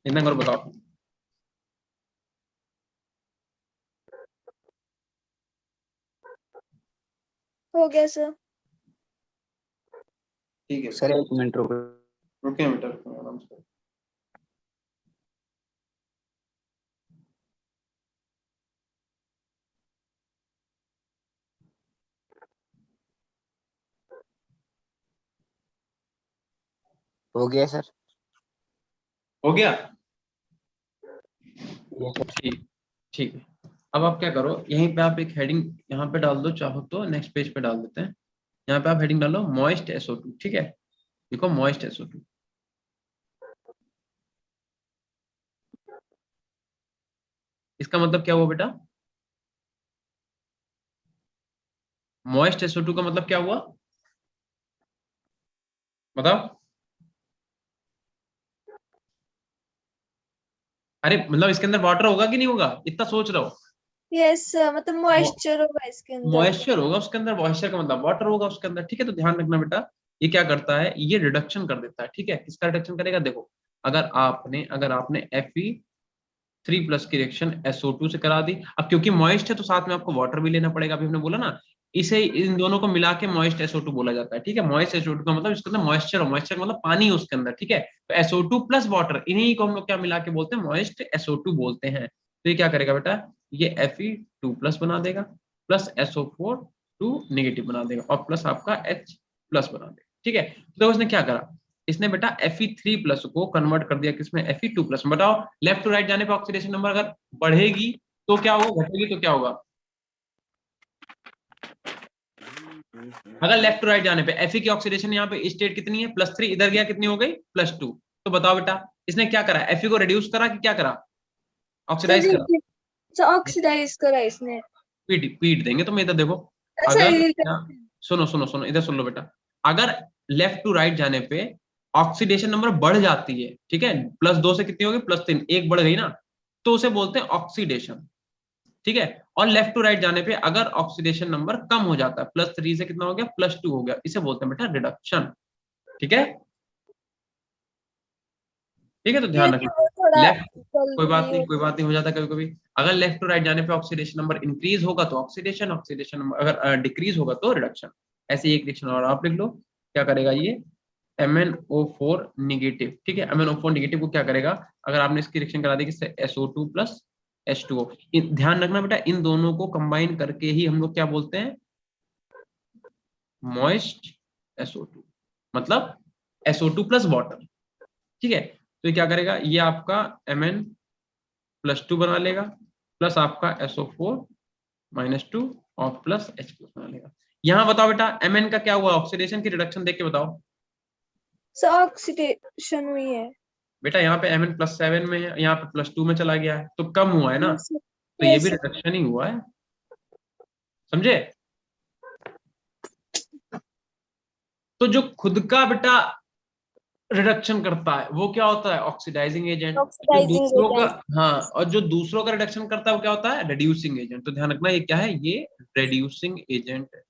इतना करो, बताओ। हो गया सर. ठीक है सर 1 मिनट रुको। रुके बेटा, रुके आराम से। हो गया सर। हो गया, ये सर। ठीक, ठीक है। अब आप क्या करो, यहीं पे आप एक हेडिंग यहाँ पे डाल दो, चाहो तो नेक्स्ट पेज पे डाल देते हैं। यहाँ पे आप हेडिंग डालो मॉइस्ट SO2, ठीक है। देखो मॉइस्ट SO2, इसका मतलब क्या हुआ बेटा? मॉइस्ट SO2 का मतलब क्या हुआ, बताओ। अरे मतलब इसके अंदर वाटर होगा कि नहीं होगा, इतना सोच रहा हो। यस सर, मतलब मॉइस्चर होगा इसके अंदर. मॉइस्चर होगा उसके अंदर, मॉइस्चर का मतलब वाटर होगा उसके अंदर, ठीक है। तो ध्यान रखना बेटा, ये क्या करता है, ये रिडक्शन कर देता है, ठीक है। किसका रिडक्शन करेगा, देखो अगर आपने Fe3+ की रिएक्शन SO2 से करा दी, अब क्योंकि मॉइस्ट है तो साथ में आपको वाटर भी लेना पड़ेगा, अभी हमने बोला ना, इसे इन दोनों को मिला के मॉइस्ट SO2 बोला जाता है, ठीक है। मॉइस्ट SO2 का मतलब इसके अंदर मॉइस्चर हो, मॉइस्चर मतलब पानी है उसके अंदर, ठीक है। तो SO2 प्लस वाटर, इन्हीं को हम लोग क्या मिला के बोलते हैं, मॉइस्ट SO2 बोलते हैं। तो ये क्या करेगा बेटा, ये Fe2+ बना देगा, प्लस SO4 नेगेटिव बना देगा, और प्लस आपका H+ बना देगा, ठीक है। तो उसने क्या करा, इसने बेटा Fe3+ को कन्वर्ट कर दिया किसमें, Fe2+। बताओ लेफ्ट टू राइट जाने पे ऑक्सीडेशन नंबर अगर बढ़ेगी तो क्या होगा, घटेगी तो क्या होगा? अगर लेफ्ट टू राइट जाने पे Fe की ऑक्सीडेशन यहाँ पे स्टेट कितनी है, +3, इधर गया कितनी हो गई, +2। तो बताओ बेटा इसने क्या करा, Fe को रिड्यूस करा कि क्या करा, ऑक्सीडाइज करा? सर ऑक्सीडाइज करा इसने. पीट देंगे तुम, इधर देखो। अच्छा अगर सुनो इधर सुन लो बेटा, अगर लेफ्ट टू राइट जाने पे ऑक्सीडेशन नंबर बढ़ जाती है, ठीक है, +2 से कितनी होगी, +3, एक बढ़ गई ना, तो उसे बोलते हैं ऑक्सीडेशन, ठीक है। और लेफ्ट टू राइट जाने पे अगर ऑक्सीडेशन नंबर कम हो जाता है, +3 से कितना हो गया, +2 हो गया, इसे बोलते हैं बेटा रिडक्शन, ठीक है। ठीक है, तो ध्यान रखना, लेफ्ट, कोई बात नहीं हो जाता कभी कभी। अगर लेफ्ट टू राइट जाने पे ऑक्सीडेशन नंबर इंक्रीज होगा तो ऑक्सीडेशन, ऑक्सीडेशन नंबर अगर डिक्रीज होगा तो रिडक्शन। ऐसे एक रिएक्शन और आप लिख लो, क्या करेगा ये, MnO4 निगेटिव, ठीक है। MnO4 निगेटिव को क्या करेगा, अगर आपने इसकी रिएक्शन करा दी किससे, SO2 प्लस H2O। ध्यान रखना बेटा, इन दोनों को कंबाइन करके ही हम लोग क्या बोलते हैं, मॉइस्ट SO2, मतलब SO2 प्लस वाटर, ठीक है। तो ये क्या करेगा, ये आपका Mn+2 बना लेगा, प्लस आपका SO4-2 और प्लस H बना लेगा। यहां बताओ बेटा, Mn का क्या हुआ, ऑक्सीडेशन की रिडक्शन देख के बताओ सर ऑक्सीडेशन हुई है। बेटा। यहाँ पे Mn+7 में है, यहाँ पे +2 में चला गया है, तो कम हुआ है ना, यस सर, तो ये यस भी सर। रिडक्शन ही हुआ है, समझे। तो जो खुद का बेटा रिडक्शन करता है वो क्या होता है, ऑक्सीडाइजिंग एजेंट। जो ऑक्सीडाइजिंग दूसरों का, एजेंट। हाँ, और जो दूसरों का रिडक्शन करता है वो क्या होता है, रिड्यूसिंग एजेंट। तो ध्यान रखना, ये क्या है, ये रिड्यूसिंग एजेंट है,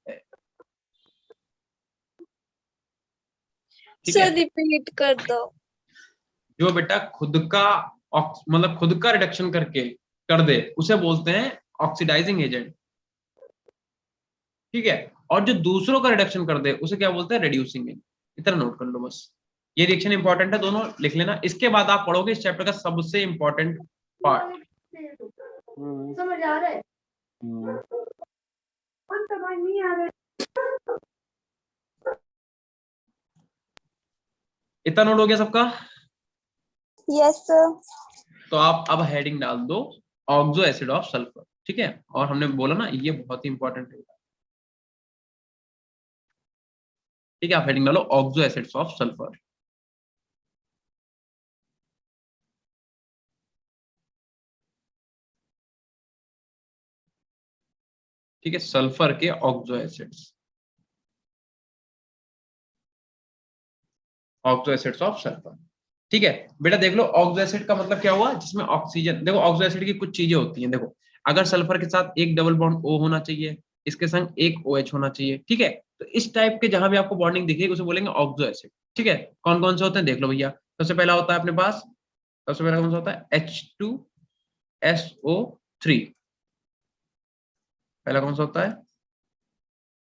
ठीक है। सर रिपीट कर दो। जो बेटा खुद का मतलब खुद का रिडक्शन करके कर दे उसे बोलते हैं ऑक्सीडाइजिंग एजेंट, ठीक है। और जो दूसरों का रिडक्शन कर दे उसे क्या बोलते हैं, रिड्यूसिंग एजेंट। इतना नोट कर लो बस, ये रिएक्शन इंपॉर्टेंट है, दोनों लिख लेना। इसके बाद आप पढ़ोगे इस चैप्टर का सबसे इंपॉर्टेंट पार्ट, समझ आ रहा है? समझ नहीं आ रहा। इतना नोट हो गया सबका। Yes sir. तो आप अब हेडिंग डाल दो, ऑक्सो एसिड ऑफ सल्फर, ठीक है। और हमने बोला ना ये बहुत ही इंपॉर्टेंट है, ठीक है। आप हेडिंग डालो ऑक्सो एसिड्स ऑफ सल्फर, ठीक है। सल्फर के oxo acids, oxo acids of sulphur, ठीक है। बेटा देख लो, ऑक्सो एसिड का मतलब क्या हुआ, जिसमें ऑक्सीजन, देखो ऑक्सो एसिड की कुछ चीजें होती हैं, देखो अगर सल्फर के साथ एक डबल बॉन्ड O होना चाहिए, इसके संग एक OH होना चाहिए, ठीक है। तो इस टाइप के जहां भी आपको बॉन्डिंग दिखेगी उसे बोलेंगे ऑक्सो एसिड, ठीक है। कौन कौन से होते हैं देख लो भैया। सबसे पहला होता है अपने पास, सबसे पहला कौन सा होता है, H2SO3, पहला कौन सा होता है,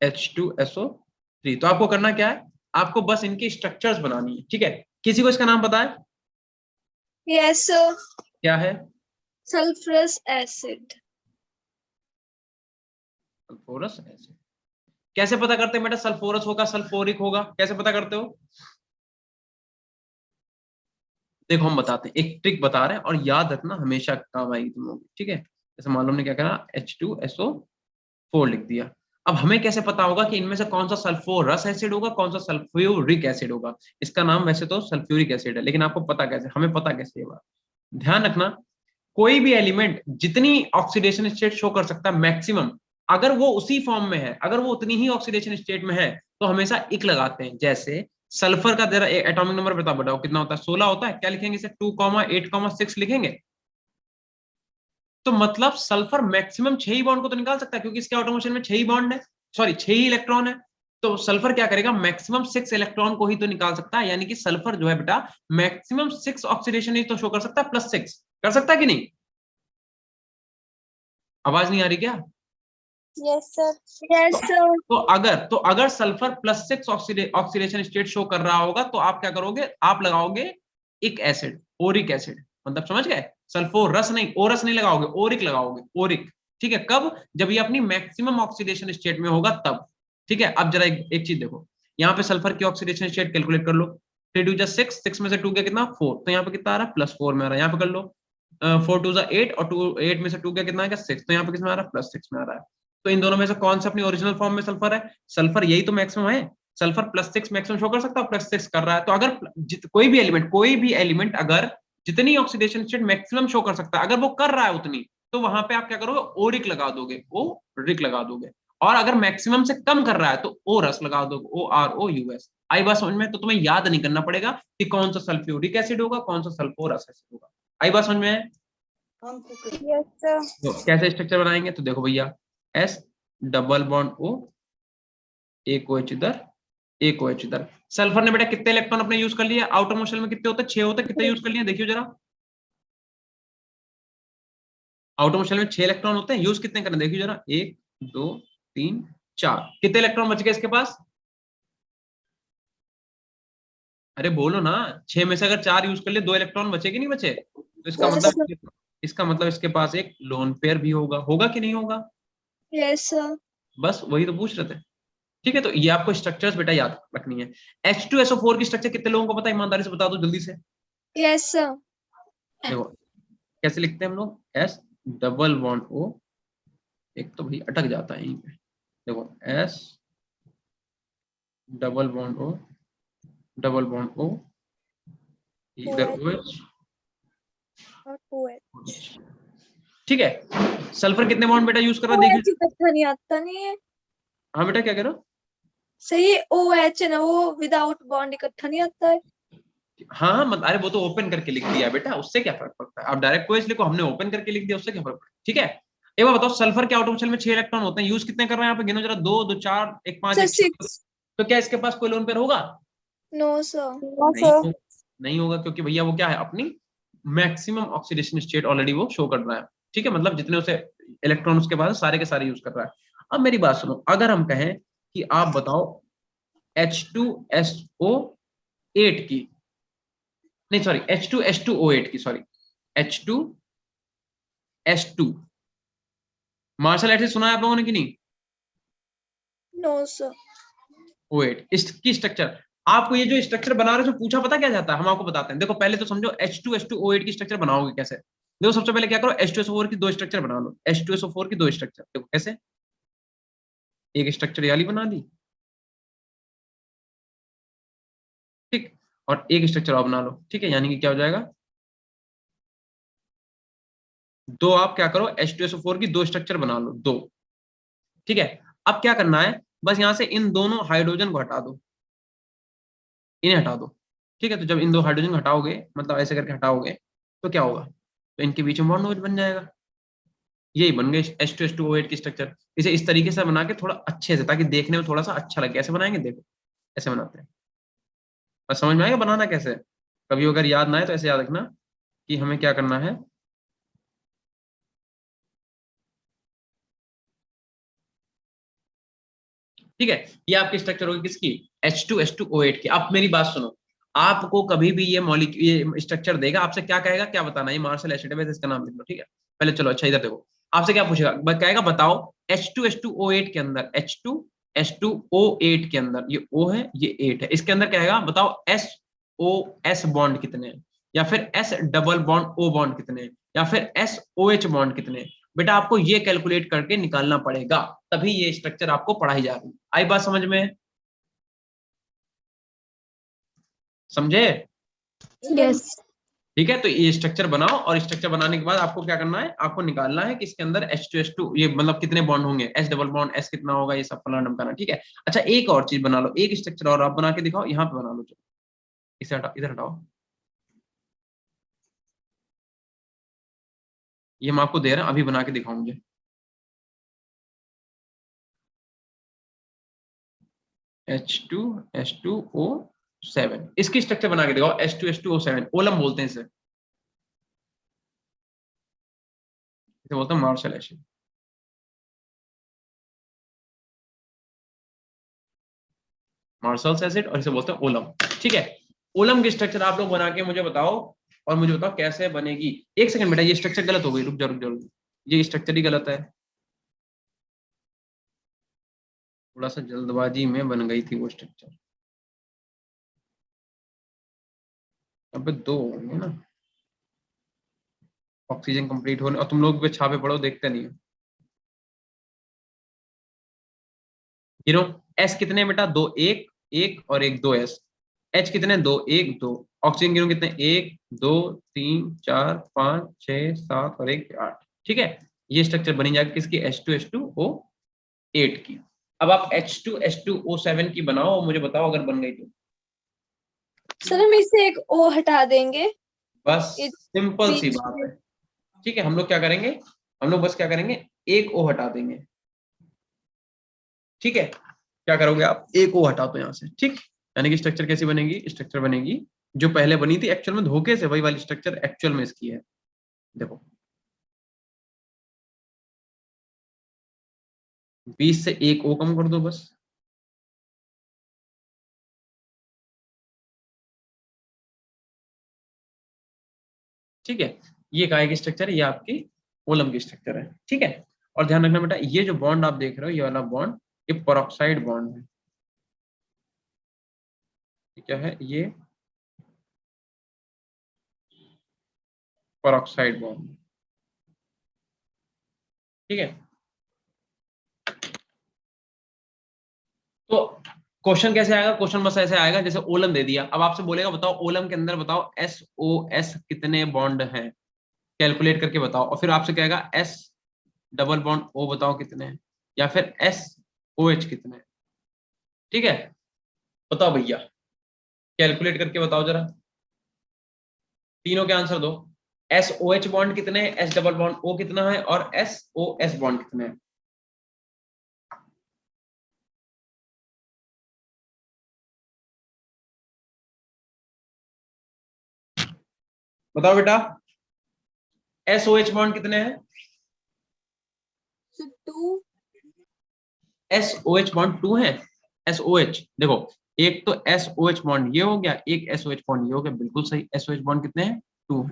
H2SO3। तो आपको करना क्या है, आपको बस इनकी स्ट्रक्चर्स बनानी है, ठीक है। किसी को इसका नाम पता है यस सर, क्या है, सल्फ्यूरिक एसिड। सल्फोरस एसिड। कैसे पता करते हैं बेटा, सल्फोरस होगा सल्फोरिक होगा, कैसे पता करते हो, देखो हम बताते हैं, एक ट्रिक बता रहे हैं और याद रखना, हमेशा काम आएगी तुम लोगों को, ठीक है। जैसे मान लो हमने क्या करा, H2SO4 लिख दिया। अब हमें कैसे पता होगा कि इनमें से कौन सा सल्फोरस एसिड होगा, कौन सा सल्फ्यूरिक एसिड होगा। इसका नाम वैसे तो सल्फ्यूरिक एसिड है, लेकिन आपको पता कैसे, हमें पता कैसे होगा, ध्यान रखना। कोई भी एलिमेंट जितनी ऑक्सीडेशन स्टेट शो कर सकता है मैक्सिमम, अगर वो उसी फॉर्म में है, अगर वो उतनी ही ऑक्सीडेशन स्टेट में है, तो हमेशा इक लगाते हैं। जैसे सल्फर का जरा एटॉमिक नंबर बता बताओ कितना होता है, 16 होता है। क्या लिखेंगे इसे, 2,8,6 लिखेंगे। तो मतलब सल्फर मैक्सिमम 6 ही बॉन्ड को तो निकाल सकता है, क्योंकि इसके आउटर मोशन में 6 ही बॉन्ड है, सॉरी 6 ही इलेक्ट्रॉन है। तो सल्फर क्या करेगा, मैक्सिमम 6 इलेक्ट्रॉन को ही तो निकाल सकता है, यानी कि सल्फर जो है बेटा मैक्सिमम 6 ऑक्सीडेशन ही तो शो कर सकता है, +6 कर सकता है कि नहीं। आवाज नहीं आ रही क्या। Yes sir. Yes sir. तो अगर सल्फर +6 ऑक्सीडेशन स्टेट शो कर रहा होगा, तो आप क्या करोगे, आप लगाओगे एक एसिड, ओरिक एसिड, मतलब समझ गए, सल्फोर रस नहीं, ओरस नहीं लगाओगे, ओरिक लगाओगे, ओरिक, ठीक है। कब, जब ये अपनी मैक्सिमम ऑक्सीडेशन स्टेट में होगा तब, ठीक है। अब जरा एक चीज देखो, यहाँ पे सल्फर की ऑक्सीडेशन स्टेट कैलकुलेट कर लो, 3 2 6, 6 में से 2 गया कितना, 4, तो यहाँ पे कितना आ रहा है, +4 में आ रहा है। यहाँ पे कर लो 4 2 8, और 8 में से 2 गया कितना है, 6, तो यहाँ पे कितना आ रहा है, +6 में आ रहा है। तो इन दोनों में से कौन सा अपनी ओरिजिनल फॉर्म में सल्फर है, सल्फर यही तो मैक्सिमम है। सल्फर +6 मैक्सिमम शो कर सकता है, +6 कर रहा है। तो अगर कोई भी एलिमेंट अगर जितनी ऑक्सीडेशन स्टेट मैक्सिमम शो कर सकता है, अगर वो कर रहा है उतनी, तो वहां पे आप क्या करोगे, ओरिक लगा दोगे, ओरिक लगा दोगे। और अगर मैक्सिमम से कम कर रहा है तो ओ रस लगा दोगे, OROUS। आई बात समझ में, तो तुम्हें याद नहीं करना पड़ेगा कि कौन सा सल्फ्यूरिक एसिड होगा, कौन सा सल्फोरस एसिड होगा। आई बात समझ में। Yes sir. तो कैसे स्ट्रक्चर बनाएंगे, तो देखो भैया, S डबल बॉन्ड O, एक OH इधर, एक OH इधर। सल्फर ने बेटा कितने इलेक्ट्रॉन अपने यूज कर लिए, आउटर मोशन में कितने होते हैं, 6 होते हैं, कितने यूज कर लिए देखियो जरा। आउटर मोशन में 6 इलेक्ट्रॉन होते हैं, यूज कितने करने देखियो जरा, 1 2 3 4, कितने इलेक्ट्रॉन बच गए इसके पास, अरे बोलो ना, 6 में से अगर 4 यूज कर ले 2 इलेक्ट्रॉन बचे कि नहीं बचे, तो इसका Yes, मतलब, sir. इसका मतलब इसके पास एक लोन पेयर भी होगा, होगा कि नहीं होगा? Yes, sir. बस वही तो पूछ रहे थे। ठीक है, तो ये आपको स्ट्रक्चर्स बेटा याद रखनी है। H2SO4 की स्ट्रक्चर कितने लोगों को पता है, ईमानदारी से बता दो जल्दी से। Yes, sir. देखो कैसे लिखते हैं हम लोग, S डबल बॉन्ड O, एक तो भाई अटक जाता है यहीं पे, देखो S double bond O, double bond O, इधर OH, और OH। ठीक है। सल्फर कितने बॉन्ड बेटा यूज कर रहा है OH देखिए। इकट्ठा नहीं आता नहीं है। हाँ बेटा क्या कह रहे हो? सही है, OH है ना वो विदाउट बॉन्ड इकट्ठा नहीं आता है। हाँ हाँ, अरे वो तो ओपन करके लिख दिया बेटा, उससे क्या फर्क पड़ता है, आप डायरेक्ट कोएच लिखो, हमने ओपन करके लिख दिया, उससे क्या फर्क पड़ता है। ठीक है, एक बार बताओ, सल्फर के आउटर शेल में 6 इलेक्ट्रॉन होते हैं, यूज कितने कर रहे हैं यहाँ पे, गिनो जरा, 2 2 4 1 5 सर 1 6। 6। तो क्या इसके पास कोई लोन पेयर होगा? No sir. नो नहीं सर। होगा, नहीं होगा, क्योंकि भैया वो क्या है, अपनी मैक्सिमम ऑक्सीडेशन स्टेट ऑलरेडी वो शो कर रहा है। ठीक है, मतलब जितने उसे इलेक्ट्रॉन उसके पास सारे के सारे यूज कर रहा है। अब मेरी बात सुनो, अगर हम कहें कि आप बताओ H2SO8 की, नहीं सॉरी H2H2O8 की, सॉरी H2S2, मार्शल एसिड सुना है आप लोगों ने कि नहीं? No sir. O8 इसकी स्ट्रक्चर, आपको ये जो स्ट्रक्चर बना रहे हो पूछा पता क्या जाता है, हम आपको बताते हैं। देखो पहले तो समझो H2H2O8 की स्ट्रक्चर बनाओगे कैसे। देखो सबसे पहले क्या करो, H2SO4 की 2 स्ट्रक्चर बना लो, H2SO4 की 2 स्ट्रक्चर, देखो कैसे, एक स्ट्रक्चर ये वाली बना दी, ठीक, और एक स्ट्रक्चर और बना लो, ठीक है, यानी कि क्या हो जाएगा, दो आप क्या करो, H2SO4 की 2 स्ट्रक्चर बना लो, 2। ठीक है, अब क्या करना है, बस यहां से इन दोनों हाइड्रोजन को हटा दो, इन्हें हटा दो। ठीक है, तो जब इन 2 हाइड्रोजन को हटाओगे, मतलब ऐसे करके हटाओगे, तो क्या होगा, तो इनके बीच में बॉन्ड बन जाएगा। यही बन गई H2SO8 की स्ट्रक्चर। इसे इस तरीके से बना के थोड़ा अच्छे से, ताकि देखने में थोड़ा सा अच्छा लगे, ऐसे बनाएंगे, देखो ऐसे बनाते हैं। बस समझ में आएगा बनाना कैसे, कभी अगर याद ना आए तो ऐसे याद रखना कि हमें क्या करना है। ठीक है, ये आपकी स्ट्रक्चर होगी किसकी, H2H2O8 की। आप मेरी बात सुनो, आपको कभी भी ये मॉलिक्यूल, ये स्ट्रक्चर देगा, आपसे क्या कहेगा, क्या बताना, ये मार्शल एसिड है, वैसे इसका नाम लिख लो। ठीक है, पहले चलो अच्छा इधर देखो, आपसे क्या पूछेगा, कहेगा बताओ H2H2O8 के अंदर, H2H2O8 के अंदर, ये O है ये 8 है, इसके अंदर क्या है बताओ, SOS बॉन्ड कितने हैं, या फिर S double bond O bond कितने हैं, या फिर SOH बॉन्ड कितने हैं। बेटा आपको ये कैलकुलेट करके निकालना पड़ेगा, तभी ये स्ट्रक्चर आपको पढ़ाई जा रही है। आई बात समझ में? समझे? यस। ठीक है, तो ये स्ट्रक्चर बनाओ, और स्ट्रक्चर बनाने के बाद आपको क्या करना है, आपको निकालना है कि इसके अंदर H2H2 ये मतलब कितने बॉन्ड होंगे, S डबल बॉन्ड S कितना होगा, ये सब फलाना ढमकाना। ठीक है, अच्छा एक और चीज बना लो, एक स्ट्रक्चर और आप बना के दिखाओ, यहाँ पे बना लो, चलो इसे हटाओ, इधर हटाओ, ये मैं आपको दे रहा हूं, अभी बना के दिखाओ मुझे। H2H2O7 इसकी स्ट्रक्चर बना के दिखाओ, H2H2O7, ओलम बोलते हैं इसे, इसे बोलते हैं मार्शल एसिड, मार्शल एसिड, और इसे बोलते हैं ओलम। ठीक है, ओलम की स्ट्रक्चर आप लोग बना के मुझे बताओ, और मुझे बताओ कैसे बनेगी। एक सेकंड बेटा, ये स्ट्रक्चर गलत हो गई, रुक जा रुक जा रुक जा। ये स्ट्रक्चर ही गलत है, थोड़ा सा जल्दबाजी में बन गई थी वो स्ट्रक्चर। अब 2 होंगे ना, ऑक्सीजन कंप्लीट होने, और तुम लोग पे छापे पड़ो देखते नहीं हो। गिनो, एस कितने बेटा, 2 1 1 और 1 2 एस। एच कितने, 2 1 2। ऑक्सीजन गिनो कितने, 1 2 3 4 5 6 7 और 1 8। ठीक है, ये स्ट्रक्चर बनी जाएगी किसकी, H2H2O8 की। अब आप H2H2O7 की बनाओ और मुझे बताओ अगर बन गई तो। सर हम इसे एक O हटा देंगे। बस इस सिंपल सी बीच बात में। है। ठीक है, हम लोग क्या करेंगे, हम लोग बस क्या करेंगे, एक O हटा देंगे। ठीक है, क्या करोगे आप, एक O हटा दो यहाँ से। ठीक, यानी कि स्ट्रक्चर कैसी बनेगी, स्ट्रक्चर बनेगी जो पहले बनी थी एक्चुअल में धोखे से, वही वाली स्ट्रक्चर एक्चुअल में इसकी है। देखो 20 से एक O कम कर दो बस, ठीक है, ये काय की स्ट्रक्चर है, ये आपकी ओलम की स्ट्रक्चर है। ठीक है, और ध्यान रखना बेटा, ये जो बॉन्ड आप देख रहे हो, ये वाला बॉन्ड, ये पेरोक्साइड बॉन्ड है। क्या है ये? Peroxide bond. ठीक है, तो क्वेश्चन कैसे आएगा? क्वेश्चन बस ऐसे आएगा जैसे ओलम दे दिया, अब आपसे बोलेगा बताओ ओलम के अंदर बताओ SOS कितने बॉन्ड हैं, कैलकुलेट करके बताओ, और फिर आपसे कहेगा S डबल बॉन्ड O बताओ कितने हैं, या फिर SOH कितने हैं। ठीक है, बताओ भैया, कैलकुलेट करके बताओ जरा, तीनों के आंसर दो। SOH बॉन्ड कितने हैं, S डबल बॉन्ड O कितना है, और SOS बॉन्ड कितने हैं। बताओ बेटा, SOH बॉन्ड कितने हैं? So 2. SOH बॉन्ड 2 है। SOH देखो, एक तो SOH बॉन्ड ये हो गया, एक SOH बॉन्ड ये हो गया, बिल्कुल सही। SOH बॉन्ड कितने हैं? 2।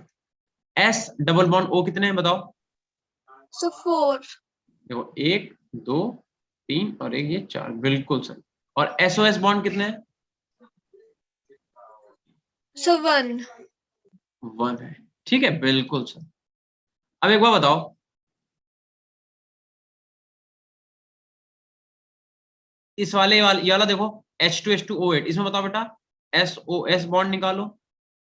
S डबल बॉन्ड O कितने हैं बताओ? So 4. देखो 1 2 3 और एक ये 4, बिल्कुल सही। और SOS बॉन्ड कितने हैं? So 1. 1 है। ठीक है, बिल्कुल सही। अब एक बार बताओ, इस वाले ये वाला देखो, H2H2O8, इसमें बताओ बेटा, SOS बॉन्ड निकालो,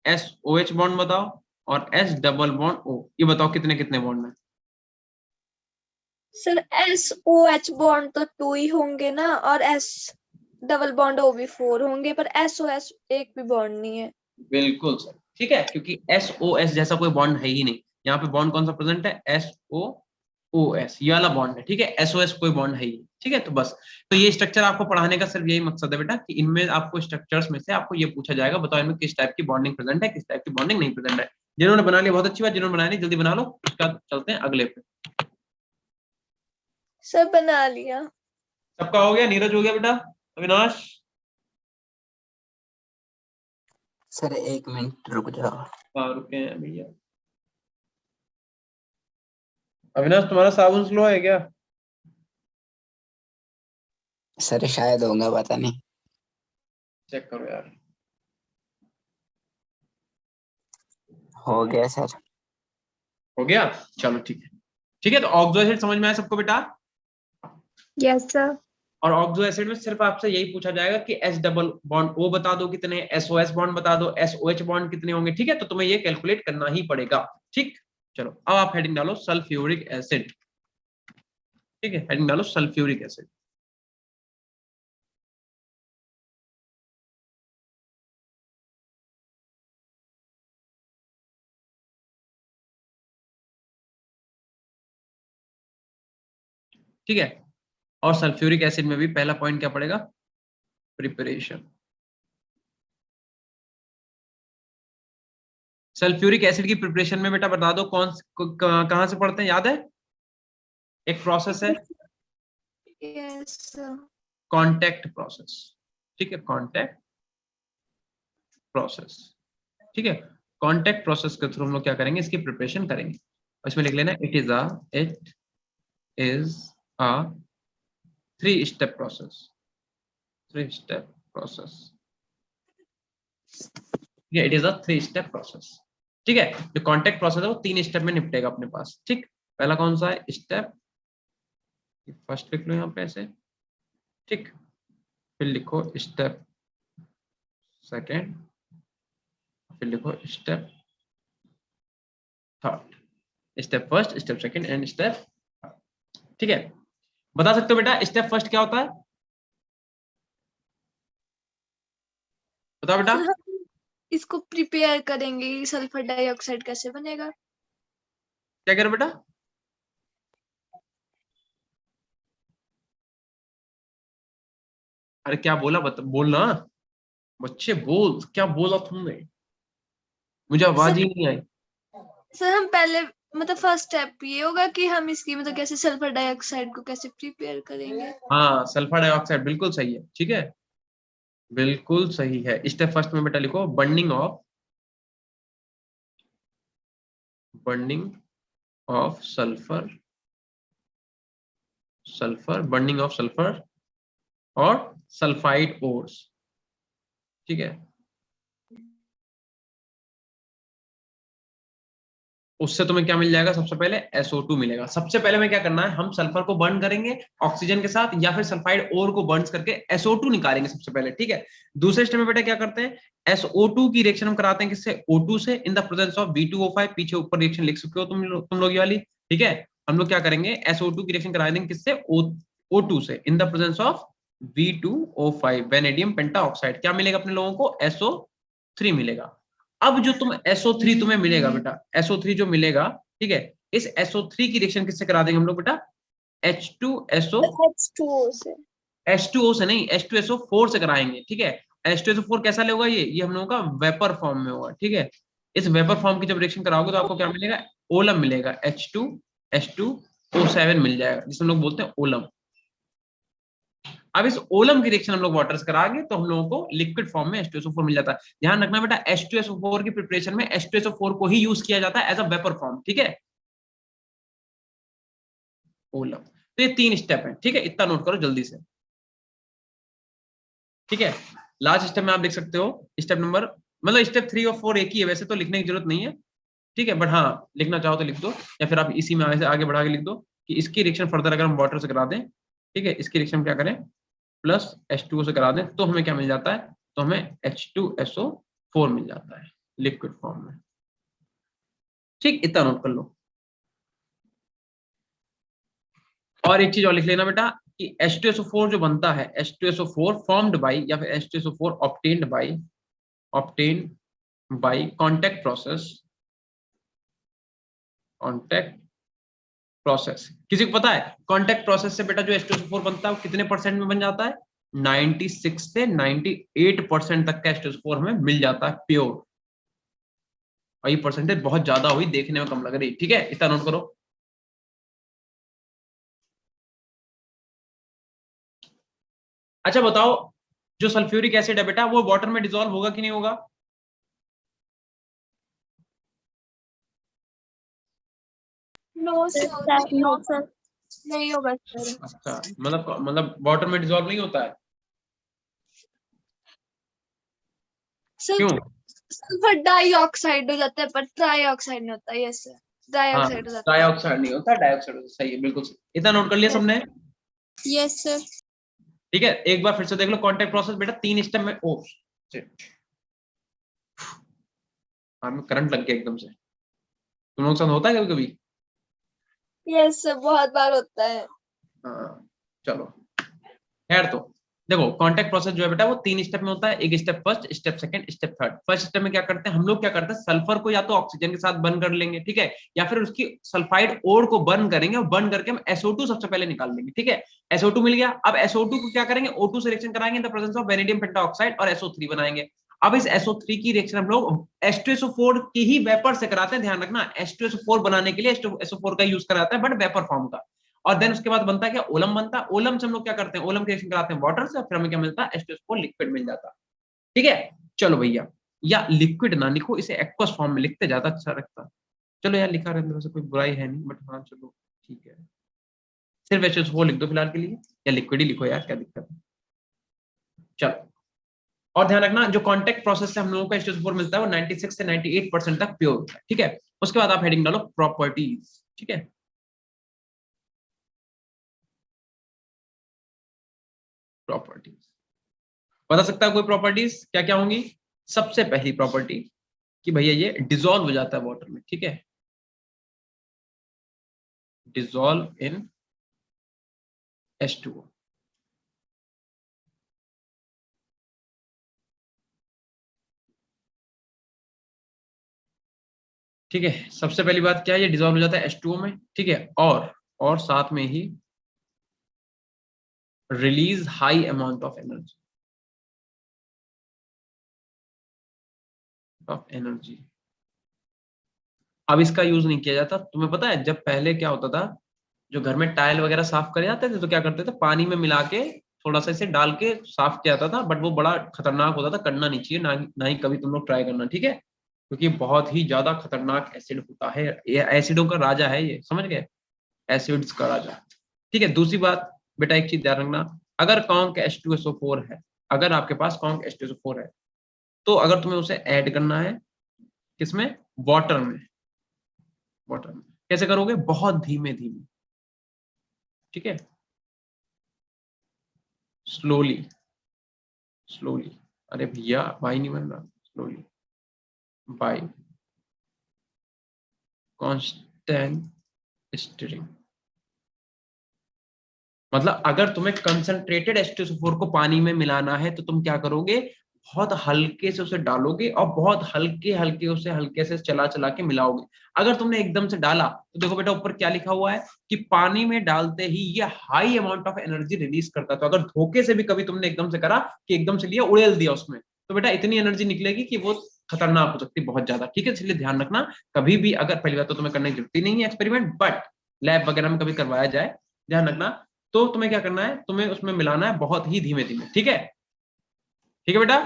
SOH बॉन्ड बताओ, और S डबल बॉन्ड O, ये बताओ कितने कितने बॉन्ड है। सर SOH बॉन्ड तो 2 ही होंगे ना, और S डबल बॉन्ड O भी 4 होंगे, पर SOS एक भी बॉन्ड नहीं है। बिल्कुल सर। ठीक है, क्योंकि SOS जैसा कोई बॉन्ड है ही नहीं। यहाँ पे बॉन्ड कौन सा प्रेजेंट है? SOOS, ये वाला बॉन्ड है। ठीक है, SOS कोई बॉन्ड है ही नहीं। ठीक है, तो बस, तो ये स्ट्रक्चर आपको पढ़ाने का सिर्फ यही मकसद है बेटा, कि इनमें आपको स्ट्रक्चर्स में से आपको ये पूछा जाएगा, बताओ इनमें किस टाइप की बॉन्डिंग प्रेजेंट है, किस टाइप की बॉन्डिंग नहीं प्रेजेंट है। जिन्होंने बना लिया बहुत अच्छी बात, जिन्होंने बनाया नहीं जल्दी बना लो, उसके बाद चलते हैं अगले पे। सर बना लिया। सबका हो गया? नीरज हो गया बेटा? अविनाश? सर 1 मिनट रुक जाओ। हाँ रुके हैं भैया। अविनाश तुम्हारा साबुन स्लो है क्या? सर शायद होगा, पता नहीं। चेक करो यार। हो गया सर। हो गया, चलो ठीक है। ठीक है, तो ऑक्सो एसिड समझ में आया सबको बेटा? Yes sir. और ऑक्सो एसिड में सिर्फ आपसे यही पूछा जाएगा कि S डबल बॉन्ड O बता दो कितने, SOS बॉन्ड बता दो, SOH बॉन्ड कितने होंगे। ठीक है, तो तुम्हें ये कैलकुलेट करना ही पड़ेगा। ठीक, चलो अब आप हेडिंग डालो सल्फ्यूरिक एसिड। ठीक है, हेडिंग डालो सल्फ्यूरिक एसिड। ठीक है, और सल्फ्यूरिक एसिड में भी पहला पॉइंट क्या पड़ेगा? प्रिपरेशन। सल्फ्यूरिक एसिड की प्रिपरेशन में बेटा बता दो कहां से पढ़ते हैं, याद है? एक प्रोसेस है, यस सर। Contact process. ठीक है, कांटेक्ट प्रोसेस। ठीक है, कांटेक्ट प्रोसेस के थ्रू हम लोग क्या करेंगे, इसकी प्रिपरेशन करेंगे। और इसमें लिख लेना it is a 3 step process. 3 step process. It is a 3 step process. ठीक है, जो कांटेक्ट प्रोसेस है वो 3 स्टेप में निपटेगा अपने पास। ठीक, पहला कौन सा है? स्टेप, फर्स्ट लिख लो यहाँ पे ऐसे। ठीक, फिर लिखो स्टेप सेकेंड, फिर लिखो step third. Step first, step second and step. ठीक है, बता सकते हो बेटा स्टेप फर्स्ट क्या होता है? बताओ बेटा। सर हम इसको प्रिपेयर करेंगे, सल्फर डाइऑक्साइड कैसे बनेगा? क्या करो बेटा? अरे क्या बोला, बोलना बच्चे, बोल क्या बोला तुमने, मुझे आवाज सर ही नहीं आई। सर हम पहले मतलब फर्स्ट स्टेप ये होगा कि हम इसकी मतलब कैसे सल्फर डाइऑक्साइड को कैसे प्रिपेयर करेंगे। हाँ, सल्फर डाइऑक्साइड, बिल्कुल सही है। ठीक है, बिल्कुल सही है। स्टेप फर्स्ट में बेटा लिखो burning of burning of sulphur, burning of sulphur और सल्फाइड ओर्स, ठीक है। उससे तुम्हें क्या मिल जाएगा, सबसे पहले SO2 मिलेगा। सबसे पहले में क्या करना है, हम सल्फर को बर्न करेंगे ऑक्सीजन के साथ, या फिर सल्फाइड ओर को बर्न करके SO2 निकालेंगे सबसे पहले, ठीक है। दूसरे स्टेप में बेटा क्या करते हैं, SO2 की रिएक्शन हम कराते हैं किससे, O2 से, in the presence of V2O5। पीछे ऊपर रिएक्शन लिख सकते हो तुम लोग ये वाली, ठीक है। हम लोग क्या करेंगे, SO2 की रिएक्शन करा देंगे किससे, O2 से, in the presence of V2O5 vanadium pentoxide. क्या मिलेगा अपने लोगों को, SO3 मिलेगा। अब जो तुम SO3 तुम्हें मिलेगा बेटा, SO3 जो मिलेगा, ठीक है, इस SO3 की रिएक्शन किससे करा देंगे हम लोग बेटा, H2SO, H2O से, H2O से नहीं, H2SO4 से कराएंगे, ठीक है। H2SO4 कैसा लेगा, ये हम लोगों का वेपर फॉर्म में होगा, ठीक है। इस वेपर फॉर्म की जब रिएक्शन कराओगे तो आपको क्या मिलेगा, ओलम मिलेगा, H2H2O7 मिल जाएगा, जिसे हम लोग बोलते हैं ओलम। अब इस ओलम की रिएक्शन हम लोग वाटर से कराएंगे तो हम लोगों को लिक्विड फॉर्म में H2SO4 मिल जाता है। ध्यान रखना बेटा, H2SO4 की प्रिपरेशन में H2SO4 को ही यूज किया जाता है एज अ वेपर फॉर्म, ठीक है। ओलम, तो ये 3 स्टेप है, ठीक है, इतना नोट करो जल्दी से, ठीक है। लास्ट स्टेप में आप लिख सकते हो स्टेप नंबर, मतलब स्टेप 3 और 4 एक ही है, वैसे तो लिखने की जरूरत नहीं है, ठीक है, बट हाँ लिखना चाहो तो लिख दो, या फिर आप इसी में आगे बढ़ा के लिख दो कि इसकी रिएक्शन फर्दर अगर हम वाटर से करा दें, ठीक है, इसकी रिएक्शन क्या करें, प्लस H2O से करा दें, तो हमें क्या मिल जाता है, तो हमें H2SO4 मिल जाता है लिक्विड फॉर्म में, ठीक, इतना नोट कर लो। और एक चीज और लिख लेना बेटा कि H2SO4 जो बनता है, H2SO4 फॉर्म्ड बाई, या फिर H2SO4 obtained by contact process. किसी को पता है कांटेक्ट प्रोसेस से बेटा जो H2SO4 बनता है वो कितने परसेंट में बन जाता है, 96 से 98% तक का H2SO4 हमें मिल जाता है प्योर, और ये परसेंटेज बहुत ज्यादा हुई, देखने में कम लग रही, ठीक है, इतना नोट करो। अच्छा बताओ, जो सल्फ्यूरिक एसिड है बेटा वो वाटर में डिसॉल्व होगा कि नहीं होगा, नो सर, नो सर। नहीं होगा सर। अच्छा, मतलब वाटर में डिसॉल्व नहीं होता है, सर क्यों, सल्फर डाइऑक्साइड हो जाता है पर ट्राइऑक्साइड नहीं होता, यस सर, हाँ डाइऑक्साइड हो जाता है। डाइऑक्साइड नहीं होता, डाइऑक्साइड होता है, सही है, बिल्कुल सही, इतना नोट कर लिया सबने, यस सर। ठीक है। एक बार फिर से देख लो, कांटेक्ट प्रोसेस बेटा 3 स्टेप में, ओ हमें करंट लग गया एकदम से, तुम लोग साथ होता है कभी कभी, यस सर, बहुत बार होता है। हाँ चलो खैर, तो देखो कांटेक्ट प्रोसेस जो है बेटा वो 3 स्टेप में होता है, एक step first, step second, step third. First step में क्या करते हैं हम लोग, क्या करते हैं सल्फर को या तो ऑक्सीजन के साथ बर्न कर लेंगे, ठीक है, या फिर उसकी सल्फाइड ओर को बर्न करेंगे, और बर्न करके हम SO2 सबसे पहले निकाल लेंगे, ठीक है। SO2 मिल गया, अब SO2 को क्या करेंगे, O2 से रिएक्शन कराएंगे in the presence of vanadium pentoxide और SO3 बनाएंगे। अब इस SO3 की रिएक्शन हम लोग H2SO4 की ही वेपर से कराते हैं, ध्यान रखना H2SO4 बनाने के लिए H2SO4 का यूज कराता है बट वेपर फॉर्म का। और देन उसके बाद बनता है क्या, ओलम बनता है, ओलम से हम लोग क्या करते हैं, ओलम की रिएक्शन कराते हैं वाटर से, फिर हमें क्या मिलता है, H2SO4 लिक्विड मिल जाता है, ठीक है। चलो भैया, या लिक्विड ना लिखो, इसे एक्वस फॉर्म में लिखते ज्यादा अच्छा लगता, चलो यार लिखा रहने दो, कोई बुराई है नहीं, बट हाँ चलो ठीक है, सिर्फ H2SO4 लिख दो फिलहाल के लिए, या लिक्विड ही लिखो यार, क्या दिक्कत है, चलो। और ध्यान रखना जो कांटेक्ट प्रोसेस से हम लोगों को H2SO4 मिलता है वो 96 से 98% तक प्योर होता है, ठीक है। उसके बाद आप हेडिंग डालो प्रॉपर्टीज, ठीक है, प्रॉपर्टीज बता सकता है कोई प्रॉपर्टीज क्या क्या होंगी। सबसे पहली प्रॉपर्टी कि भैया ये डिसॉल्व हो जाता है वाटर में, ठीक है, डिसॉल्व इन H2O, ठीक है। सबसे पहली बात क्या है, ये डिसॉल्व हो जाता है H2O में, ठीक है, और साथ में ही release high amount of energy. अब इसका यूज नहीं किया जाता, तुम्हें पता है जब पहले क्या होता था, जो घर में टाइल वगैरह साफ करे जाते थे तो क्या करते थे, पानी में मिला के थोड़ा सा इसे डाल के साफ किया जाता था, बट वो बड़ा खतरनाक होता था, करना नहीं चाहिए, ना ही कभी तुम लोग ट्राई करना, ठीक है। क्योंकि बहुत ही ज्यादा खतरनाक एसिड होता है, ये एसिडों का राजा है, ये समझ गए, एसिड्स का राजा। ठीक है, दूसरी बात बेटा एक चीज ध्यान रखना, अगर कॉन्क H2SO4 है, अगर आपके पास कॉन्क H2SO4 है, तो अगर तुम्हें उसे ऐड करना है किसमें, वाटर में, वाटर में कैसे करोगे, बहुत धीमे धीमे, ठीक है, स्लोली स्लोली, अरे भैया भाई नहीं बन रहा, स्लोली बाय कांस्टेंट स्टीरिंग। मतलब अगर तुम्हें कंसंट्रेटेड H2SO4 को पानी में मिलाना है तो तुम क्या करोगे, बहुत हल्के से उसे डालोगे और बहुत हल्के हल्के उसे हल्के से चला चला के मिलाओगे। अगर तुमने एकदम से डाला तो देखो बेटा ऊपर क्या लिखा हुआ है कि पानी में डालते ही ये high amount of energy release करता है। तो अगर धोखे से भी कभी तुमने एकदम से करा कि एकदम से लिया उड़ेल दिया उसमें, तो बेटा इतनी एनर्जी निकलेगी कि वो खतरनाक हो सकती है बहुत ज्यादा। ठीक है, इसलिए ध्यान रखना कभी भी, अगर पहली बात तो तुम्हें करने की जरूरत ही नहीं है एक्सपेरिमेंट, बट लैब वगैरह में कभी करवाया जाए, ध्यान रखना, तो तुम्हें क्या करना है, तुम्हें उसमें मिलाना है बहुत ही धीमे धीमे। ठीक है, ठीक है बेटा,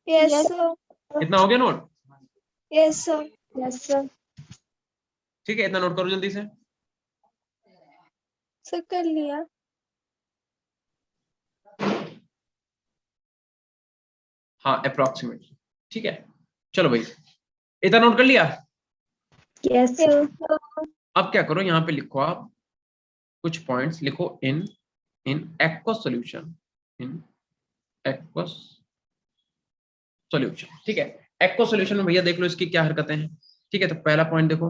यस सर, इतना हो गया note? Yes sir, Yes, sir. ठीक है, इतना नोट करो जल्दी से। सर कर लिया। हाँ अप्रोक्सीमेटली, ठीक है, चलो भाई इतना नोट कर लिया। Yes, yes sir. सर, अब क्या करो, यहाँ पे लिखो आप कुछ पॉइंट्स लिखो, in aqueous solution, in aqueous solution. ठीक है, एक्वस सॉल्यूशन में भैया देख लो इसकी क्या हरकतें हैं। ठीक है, तो पहला पॉइंट देखो,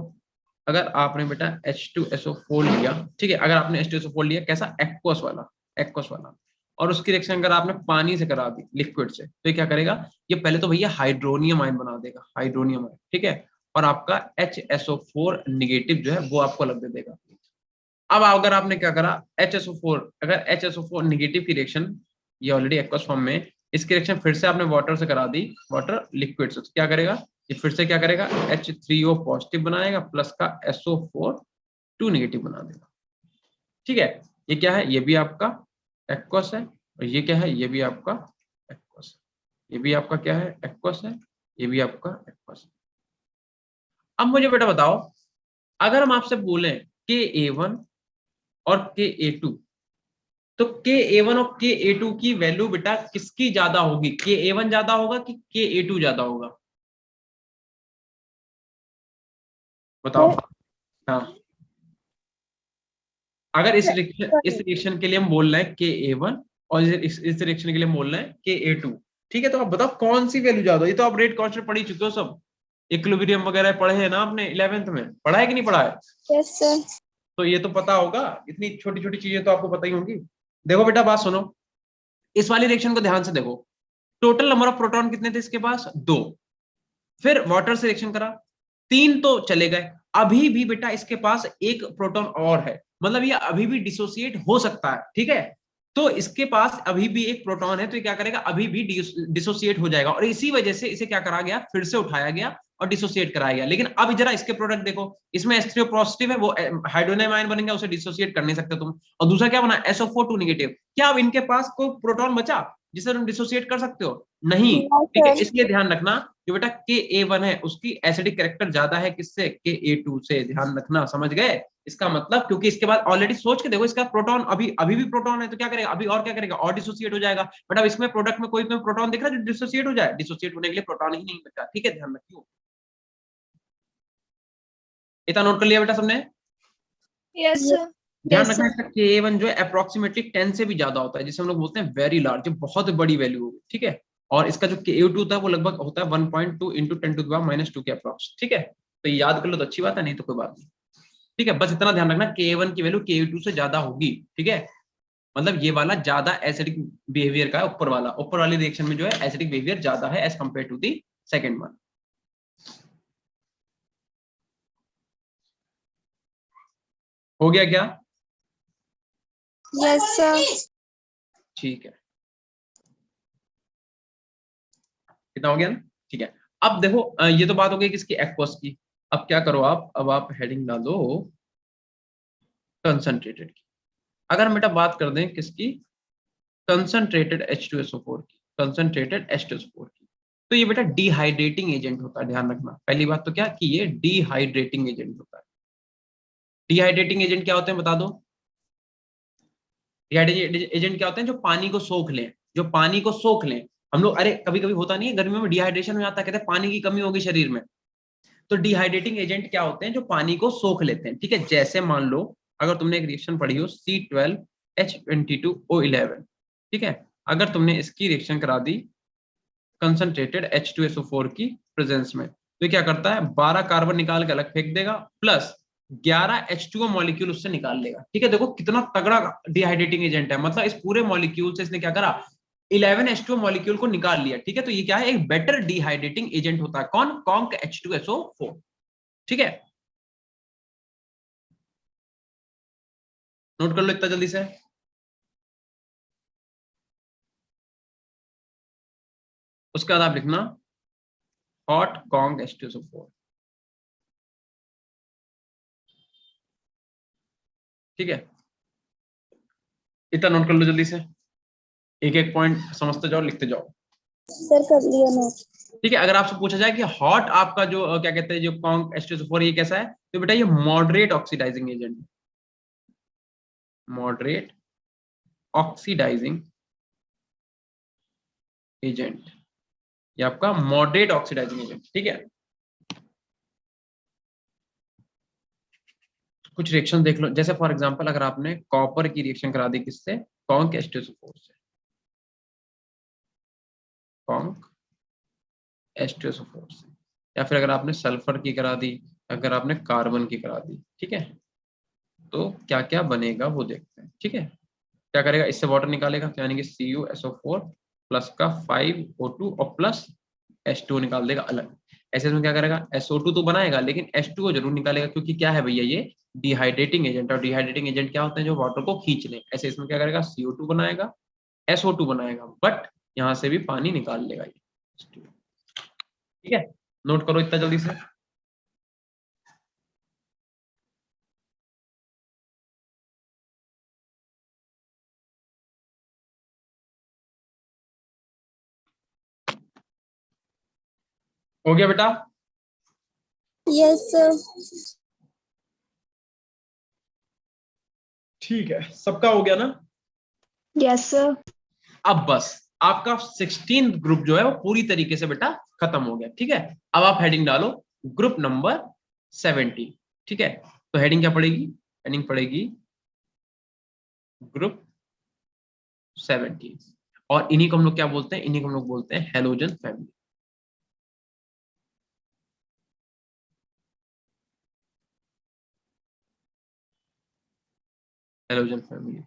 अगर आपने बेटा H2SO4 लिया, ठीक है, अगर आपने H2SO4 लिया कैसा, एक्वस वाला, एक्वस वाला, और उसकी रिएक्शन अगर आपने पानी से करा दी, लिक्विड से, तो ये क्या करेगा, ये पहले तो भैया हाइड्रोनियम आयन बना देगा, हाइड्रोनियम आयन, ठीक है, और आपका HSO4 निगेटिव जो है वो आपको अलग दे देगा। अब अगर आपने क्या करा, HSO4, अगर HSO4 निगेटिव की रिएक्शन, ये ऑलरेडी एक्वस फॉर्म में, इसकी रिएक्शन फिर से आपने वाटर से करा दी, वाटर लिक्विड से, तो क्या करेगा, ये फिर से क्या करेगा, H3O पॉजिटिव बनाएगा प्लस का SO4 2 निगेटिव बना देगा। ठीक है, ये क्या है, ये भी आपका एक्वस है, और ये क्या है, ये भी आपका एक्वस है, ये भी आपका क्या है, एक्वस है, ये भी आपका एक्वस है। अब मुझे बेटा बताओ, अगर हम आपसे बोलें KA1 और KA2, तो KA1 और KA2 की वैल्यू बेटा किसकी ज्यादा होगी, KA1 ज्यादा होगा कि KA2 ज्यादा होगा, बताओ। हाँ, अगर इस रिएक्शन के लिए हम बोल रहे हैं KA1 और इस रिएक्शन के लिए हम बोल रहे हैं KA2, ठीक है, तो आप बताओ कौन सी वैल्यू ज्यादा, ये तो आप रेट कांस्टेंट पढ़ ही चुके हो सब, इक्विलिब्रियम वगैरह पढ़े हैं ना आपने 11th में, पढ़ा है कि नहीं पढ़ा है? यस सर, तो ये तो पता होगा, इतनी छोटी छोटी चीजें तो आपको पता ही होंगी। देखो बेटा बात सुनो, इस वाली रिएक्शन को ध्यान से देखो, टोटल नंबर ऑफ प्रोटॉन कितने थे इसके पास, 2, फिर वाटर से रिएक्शन करा, 3 तो चले गए, अभी भी बेटा इसके पास एक प्रोटॉन और है, मतलब ये अभी भी डिसोसिएट हो सकता है। ठीक है, तो इसके पास अभी भी एक प्रोटॉन है, तो ये क्या करेगा, अभी भी डिसोसिएट हो जाएगा, और इसी वजह से इसे क्या करा गया, फिर से उठाया गया और डिसोसिएट कराया गया। लेकिन अब जरा इसके प्रोडक्ट देखो, इसमें H3O पॉजिटिव है, वो हाइड्रोनियम आयन बनेगा, उसे डिसोसिएट कर नहीं सकते तुम, और दूसरा क्या बना, SO4 2 निगेटिव। क्या अब इनके पास कोई प्रोटॉन बचा जिसे तुम डिसोसिएट कर सकते हो, नहीं। ठीक है, इसलिए ध्यान रखना जो बेटा KA1 है उसकी एसिडिक कैरेक्टर ज्यादा है किससे, KA2 से, ध्यान रखना, समझ गए? इसका मतलब क्योंकि इसके बाद ऑलरेडी सोच के देखो, इसका प्रोटॉन अभी अभी भी प्रोटॉन है, तो क्या करेगा अभी, और क्या करेगा, और डिसोसिएट हो जाएगा। बट अब इसमें प्रोडक्ट में कोई तुम्हें प्रोटॉन दिख रहा है जो डिसोसिएट हो जाए, डिसोसिएट होने के लिए प्रोटॉन ही नहीं बचा। ठीक है, ध्यान रखियो, इतना नोट कर लिया बेटा सबने? यस सर, ध्यान Yes, रखना sir. इसका KA1 जो है अप्रोक्सीमेटली 10 से भी ज्यादा होता है, जिसे हम लोग बोलते हैं वेरी लार्ज, बहुत बड़ी वैल्यू होगी। ठीक है, और इसका जो KA2 होता है वो लगभग होता है 1.2 इंटू 10⁻⁻2 के अप्रोक्स। ठीक है, तो याद कर लो तो अच्छी बात है, नहीं तो कोई बात नहीं। ठीक है, बस इतना ध्यान रखना KA1 की वैल्यू KA2 से ज्यादा होगी। ठीक है, मतलब ये वाला ज्यादा एसिडिक बिहेवियर का है, ऊपर वाला, ऊपर वाली रिएक्शन में जो है एसिडिक बिहेवियर ज्यादा है as compared to the second one. हो गया क्या? यस सर, ठीक है, कितना हो गया ना? ठीक है, अब देखो ये तो बात हो गई किसकी, एक्वस की। अब क्या करो आप, अब आप हेडिंग डालो कंसंट्रेटेड की। अगर हम बेटा बात कर दें किसकी, कंसंट्रेटेड H2SO4 की, कंसंट्रेटेड H2SO4 की, तो ये बेटा डिहाइड्रेटिंग एजेंट होता है, ध्यान रखना। पहली बात तो क्या कि ये डिहाइड्रेटिंग एजेंट होता है। डिहाइड्रेटिंग एजेंट क्या होते हैं बता दो? डिहाइड्रेटिंग एजेंट क्या होते हैं? जो पानी को सोख लें, जो पानी को सोख लें। हम लोग, अरे कभी कभी होता नहीं है गर्मियों में डिहाइड्रेशन हो जाता है, कहते हैं पानी की कमी होगी शरीर में। तो डिहाइड्रेटिंग एजेंट क्या होते हैं? जो पानी को सोख लेते हैं, ठीक है। जैसे मान लो अगर तुमने एक रिएक्शन पढ़ी हो C12H22O11, ठीक है, अगर तुमने इसकी रिएक्शन करा दी कंसंट्रेटेड H2SO4 की प्रेजेंस में, तो क्या करता है? 12 कार्बन निकाल के अलग फेंक देगा, प्लस 11 H2O मॉलिक्यूल उससे निकाल लेगा, ठीक है। देखो कितना तगड़ा डिहाइड्रेटिंग एजेंट है, मतलब इस पूरे मॉलिक्यूल से इसने क्या करा? 11 H2O मॉलिक्यूल को निकाल लिया, ठीक है। तो ये क्या है? एक बेटर डिहाइड्रेटिंग एजेंट होता है। कौन? कॉन्क H2SO4, ठीक है। नोट कर लो इतना जल्दी से। उसके बाद आप लिखना हॉट कॉन्क H2SO4, ठीक है। इतना नोट कर लो जल्दी से, एक एक पॉइंट समझते जाओ, लिखते जाओ। सर कर लिया नोट। ठीक है। अगर आपसे पूछा जाए कि हॉट आपका जो क्या कहते हैं जो कॉन्क H2SO4 ये कैसा है, तो बेटा ये moderate oxidising agent, moderate oxidising agent, ये आपका मॉडरेट ऑक्सीडाइजिंग एजेंट, ठीक है। कुछ रिएक्शन देख लो, जैसे फॉर एग्जांपल अगर आपने कॉपर की रिएक्शन करा दी किससे? कॉन्क H2SO4 से, कॉन्क H2SO4 से, या फिर अगर आपने सल्फर की करा दी, अगर आपने कार्बन की करा दी, ठीक है, तो क्या क्या बनेगा वो देखते हैं, ठीक है। क्या करेगा? इससे वाटर निकालेगा, तो यानी कि CuSO4 प्लस का 5O2 और प्लस H2O निकाल देगा अलग। ऐसे इसमें क्या करेगा? SO2 तो बनाएगा लेकिन H2O जरूर निकालेगा, क्योंकि क्या है भैया ये डिहाइड्रेटिंग एजेंट, और डिहाइड्रेटिंग एजेंट क्या होते हैं? जो वाटर को खींच लें। ऐसे इसमें क्या करेगा? CO2 बनाएगा, SO2 बनाएगा, बट यहाँ से भी पानी निकाल लेगा ये, ठीक है। नोट करो इतना जल्दी से। हो गया बेटा? Yes sir. ठीक है, सबका हो गया ना? Yes sir. अब बस आपका 16th ग्रुप जो है वो पूरी तरीके से बेटा खत्म हो गया, ठीक है। अब आप हेडिंग डालो ग्रुप नंबर 70, ठीक है। तो हेडिंग क्या पड़ेगी? हेडिंग पड़ेगी ग्रुप 70, और इन्हीं को हम लोग क्या बोलते हैं? इन्हीं को हम लोग बोलते हैं हैलोजन फैमिली। हैलोजन फैमिली,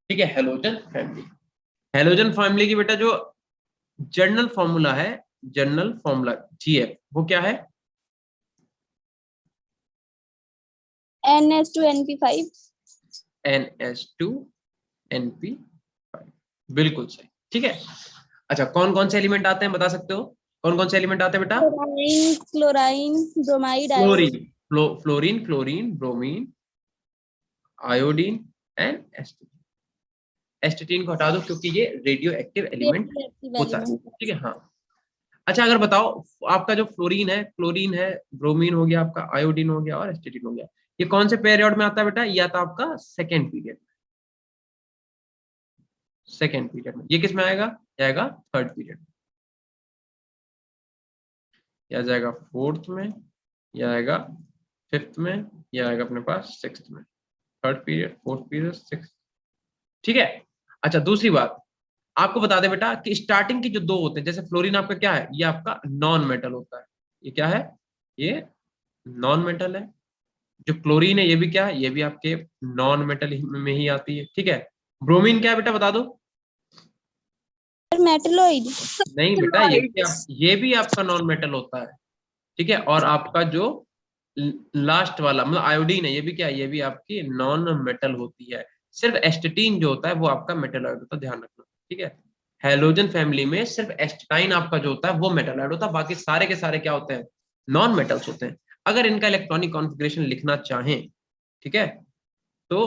ठीक है। हैलोजन फैमिली, हैलोजन फैमिली की बेटा जो जनरल फॉर्मूला है, जनरल फॉर्मूला GF, वो क्या है? NH2NP5। NH2NP5, बिल्कुल सही, ठीक है। अच्छा, कौन कौन से एलिमेंट आते हैं बता सकते हो? कौन कौन से एलिमेंट आते हैं बेटा? Chlorine, chlorine, bromide, fluorine, iodine. Fluorine, chlorine, bromine, iodine and astatine. Astatine को हटा दो क्योंकि ये रेडियो एक्टिव एलिमेंट होता है, ठीक है। हाँ, अच्छा अगर बताओ आपका जो फ्लोरीन है, क्लोरीन है, ब्रोमीन हो गया आपका, आयोडीन हो गया और एस्टेटीन हो गया, ये कौन से पीरियड में आता है बेटा? ये आता है आपका सेकेंड पीरियड में, सेकेंड पीरियड में। ये किस में आएगा? आएगा थर्ड पीरियड में, या जाएगा फोर्थ में, या आएगा फिफ्थ में, या आएगा अपने पास सिक्स्थ में। Third period, fourth period, sixth, ठीक है। अच्छा दूसरी बात आपको बता दे बेटा कि स्टार्टिंग की जो दो होते हैं, जैसे फ्लोरीन आपका क्या है? ये आपका नॉन मेटल होता है। ये क्या है? ये नॉन मेटल है। जो क्लोरीन है ये भी क्या है? ये भी आपके नॉन मेटल में ही आती है, ठीक है। ब्रोमीन क्या है बेटा बता दो? मेटलॉइड। नहीं बेटा, ये भी आपका नॉन मेटल होता है, ठीक है। और आपका जो लास्ट वाला मतलब आयोडीन है, ये भी क्या है? ये भी आपकी नॉन मेटल होती है। सिर्फ एस्टेटीन जो होता है वो आपका मेटलॉइड होता है, ध्यान रखना, ठीक है। हैलोजन फैमिली में सिर्फ एस्टेटाइन आपका जो होता है वो मेटलॉइड होता है, बाकी सारे के सारे क्या होते हैं? नॉन मेटल्स होते हैं। अगर इनका इलेक्ट्रॉनिक कॉन्फ़िगरेशन लिखना चाहें, ठीक है, तो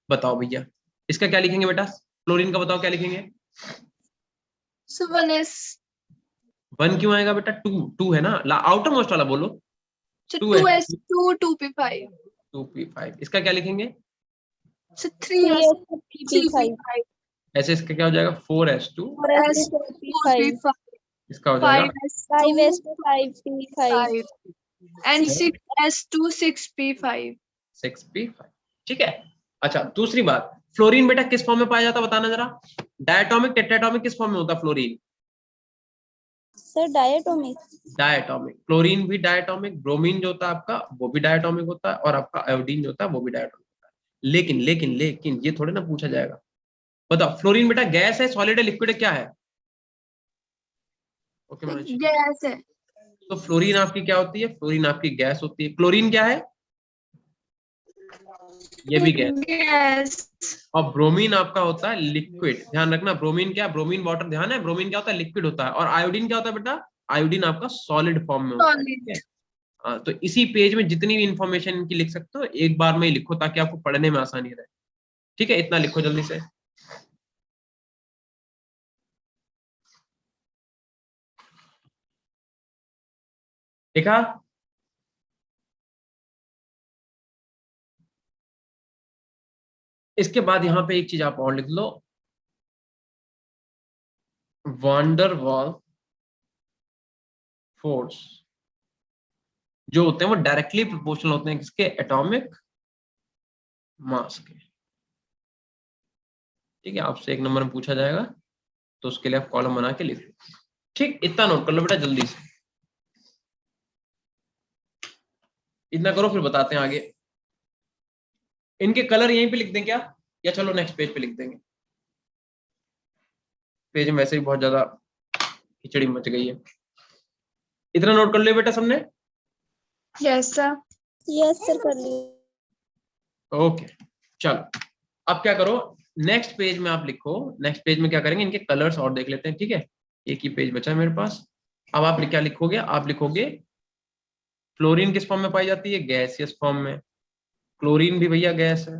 बताओ भैया इसका क्या लिखेंगे बेटा, फ्लोरीन का बताओ क्या लिखेंगे। So 1s, 1 क्यों आएगा बेटा, 2 है ना, आउटर मोस्ट वाला बोलो। so 2s 2s2 2p5, 2p5, इसका क्या लिखेंगे, so 3s 3s3p5 3p5, ऐसे इसका क्या हो जाएगा 4s2, 4s4p5 4p5, इसका हो जाएगा 5s2 5s5p5 5, and 6s2 6p5. 6p5, ठीक है। अच्छा दूसरी बात, फ्लोरीन बेटा किस फॉर्म में पाया जाता है बताना जरा, डायटोमिक टेट्राटोमिक किस फॉर्म में होता है fluorine, sir diatomic. Diatomic, chlorine भी डायटोमिक, ब्रोमीन जो होता है आपका वो भी डायटोमिक होता है, और आपका आयोडीन जो होता है वो भी डायटोमिक होता है। लेकिन लेकिन लेकिन ये थोड़े ना पूछा जाएगा, बताओ फ्लोरीन बेटा गैस है सॉलिड है लिक्विड है क्या है। ओके मनोज, गैस है, तो फ्लोरीन आपकी क्या होती है, फ्लोरीन आपकी गैस होती है, क्लोरीन क्या है, ये भी गैस, गैस, और ब्रोमीन आपका होता है लिक्विड। ध्यान रखना ब्रोमीन क्या, ब्रोमीन वाटर, ध्यान है ब्रोमीन क्या होता है लिक्विड होता है, और आयोडीन क्या होता है बेटा, आयोडीन आपका सॉलिड फॉर्म में होता है, ठीक है। सॉलिड। हाँ, तो इसी पेज में जितनी भी इंफॉर्मेशन इनकी लिख सकते हो एक बार में ही लिखो ताकि आपको पढ़ने में आसानी रहे, ठीक है, इतना लिखो जल्दी से। लिखा, इसके बाद यहां पे एक चीज आप और लिख लो, वांडर वॉल फोर्स जो होते हैं वो डायरेक्टली प्रोपोर्शनल होते हैं किसके, एटॉमिक मास के, ठीक है। आपसे 1 नंबर में पूछा जाएगा तो उसके लिए आप कॉलम बना के लिख लो, ठीक, इतना नोट कर लो बेटा जल्दी से, इतना करो फिर बताते हैं आगे। इनके कलर यहीं पे लिख दें क्या, या चलो नेक्स्ट पेज पे लिख देंगे, पेज में वैसे ही बहुत ज्यादा खिचड़ी मच गई है। इतना नोट कर लिया बेटा सबने, यस सर, यस सर कर लिए। ओके चलो अब क्या करो, नेक्स्ट पेज में आप लिखो, नेक्स्ट पेज में क्या करेंगे इनके कलर्स और देख लेते हैं, ठीक है, एक ही पेज बचा है मेरे पास। अब आप क्या लिखोगे, आप लिखोगे फ्लोरीन किस फॉर्म में पाई जाती है, गैसियस फॉर्म में, क्लोरीन भी भैया गैस है,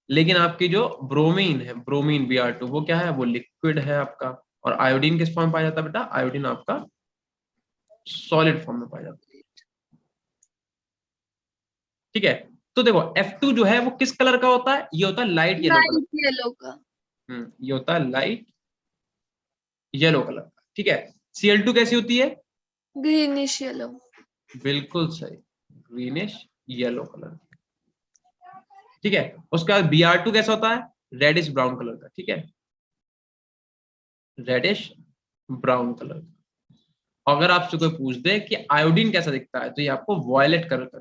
लेकिन आपकी जो ब्रोमीन है, ब्रोमीन Br2 वो क्या है, वो लिक्विड है आपका, और आयोडीन किस फॉर्म में पाया जाता है बेटा, आयोडीन आपका सॉलिड फॉर्म में पाया जाता है, ठीक है। तो देखो F2 जो है वो किस कलर का होता है, ये होता है light yellow colour, light yellow का, ये होता है लाइट येलो कलर का, ठीक है। Cl2 कैसी होती है, ग्रीनिश येलो, बिल्कुल सही, ग्रीनिश येलो कलर, ठीक है। उसके बाद Br2 कैसा होता है, रेडिश ब्राउन कलर का, ठीक है, रेडिश ब्राउन कलर का। अगर आपसे कोई पूछ दे कि आयोडीन कैसा दिखता है तो ये आपको वॉयलेट कलर का,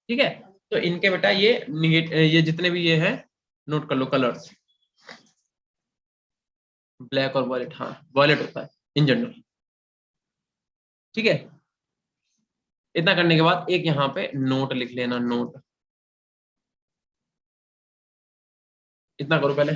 ठीक है। तो इनके बेटा ये जितने भी ये हैं नोट कर लो कलर्स, ब्लैक और वॉयलेट, हाँ वॉयलेट होता है इन जनरल, ठीक है। इतना करने के बाद एक यहाँ पे नोट लिख लेना, नोट, इतना करो पहले,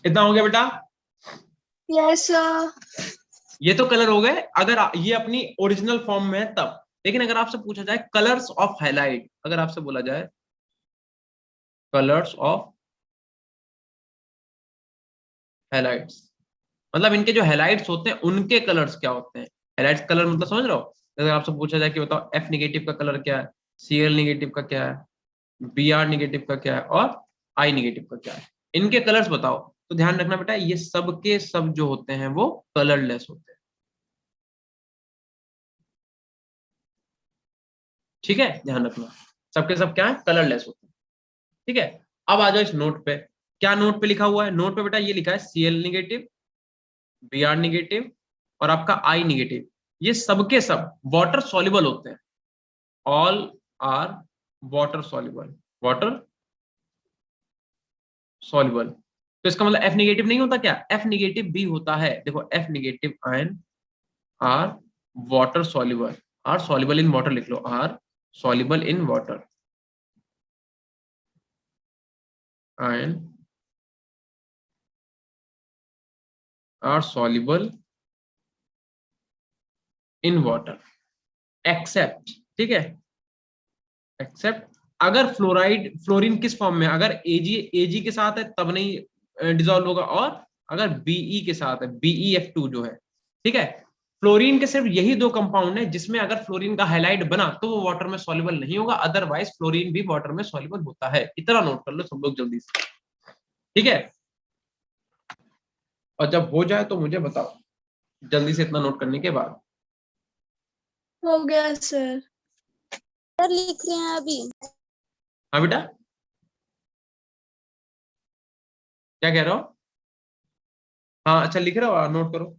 इतना हो गया बेटा, यस सर, ये तो कलर हो गए अगर ये अपनी ओरिजिनल फॉर्म में है तब। लेकिन अगर आपसे पूछा जाए कलर्स ऑफ हाईलाइट, अगर आपसे बोला जाए कलर्स ऑफ हाइलाइट्स, मतलब इनके जो हाइलाइट्स होते हैं उनके कलर्स क्या होते हैं, हाइलाइट्स कलर मतलब समझ रहे हो, अगर आपसे पूछा जाए कि बताओ F निगेटिव का कलर क्या है, Cl निगेटिव का क्या है, Br निगेटिव का क्या है, और I निगेटिव का क्या है, इनके कलर्स बताओ, तो ध्यान रखना बेटा ये सब के सब जो होते हैं वो कलरलेस होते हैं, ठीक है, ध्यान रखना सबके सब क्या है, कलरलेस होते हैं, ठीक है। अब आ जाओ इस नोट पे, क्या नोट पे लिखा हुआ है, नोट पे बेटा ये लिखा है Cl निगेटिव, Br निगेटिव और आपका I निगेटिव, ये सबके सब वाटर सॉल्युबल होते हैं, all are water soluble, water soluble. तो इसका मतलब F निगेटिव नहीं होता क्या, F निगेटिव भी होता है, देखो F negative ion are water soluble, are soluble in water लिख लो, are soluble in water, ion are soluble in water except, ठीक है, एक्सेप्ट अगर फ्लोरीन किस फॉर्म में, अगर एजी के साथ है तब नहीं डिसॉल्व होगा, और अगर बीई के साथ है, BeF2 जो है, ठीक है। फ्लोरीन के सिर्फ यही दो कंपाउंड है जिसमें अगर फ्लोरीन का हैलाइड बना तो वो वाटर में सॉल्युबल नहीं होगा, अदरवाइज फ्लोरीन भी वाटर में सॉल्युबल होता है। इतना नोट कर लो सब लोग जल्दी से, ठीक है। और जब हो जाए तो मुझे बताओ जल्दी से, इतना नोट करने के बाद। हो गया सर। सर लिख रहे हैं अभी। हाँ बेटा, क्या कह रहे हो? हाँ अच्छा, लिख रहे हो, नोट करो।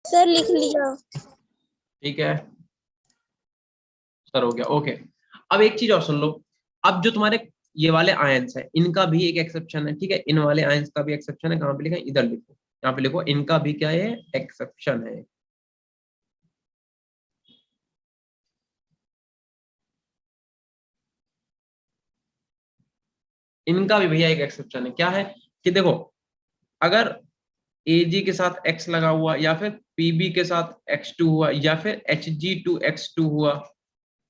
सर लिख लिया। ठीक है सर, हो गया, ओके। अब एक चीज और सुन लो, अब जो तुम्हारे ये वाले आयंस है इनका भी एक एक्सेप्शन है, ठीक है। इन वाले आयंस का भी एक्सेप्शन है, कहाँ पे लिखा है? इधर लिखो, यहाँ पे लिखो, इनका भी क्या है? एक्सेप्शन है। इनका भी भैया एक एक्सेप्शन है, क्या है कि देखो, अगर Ag के साथ X लगा हुआ, या फिर Pb के साथ X2 हुआ, या फिर Hg2X2 हुआ,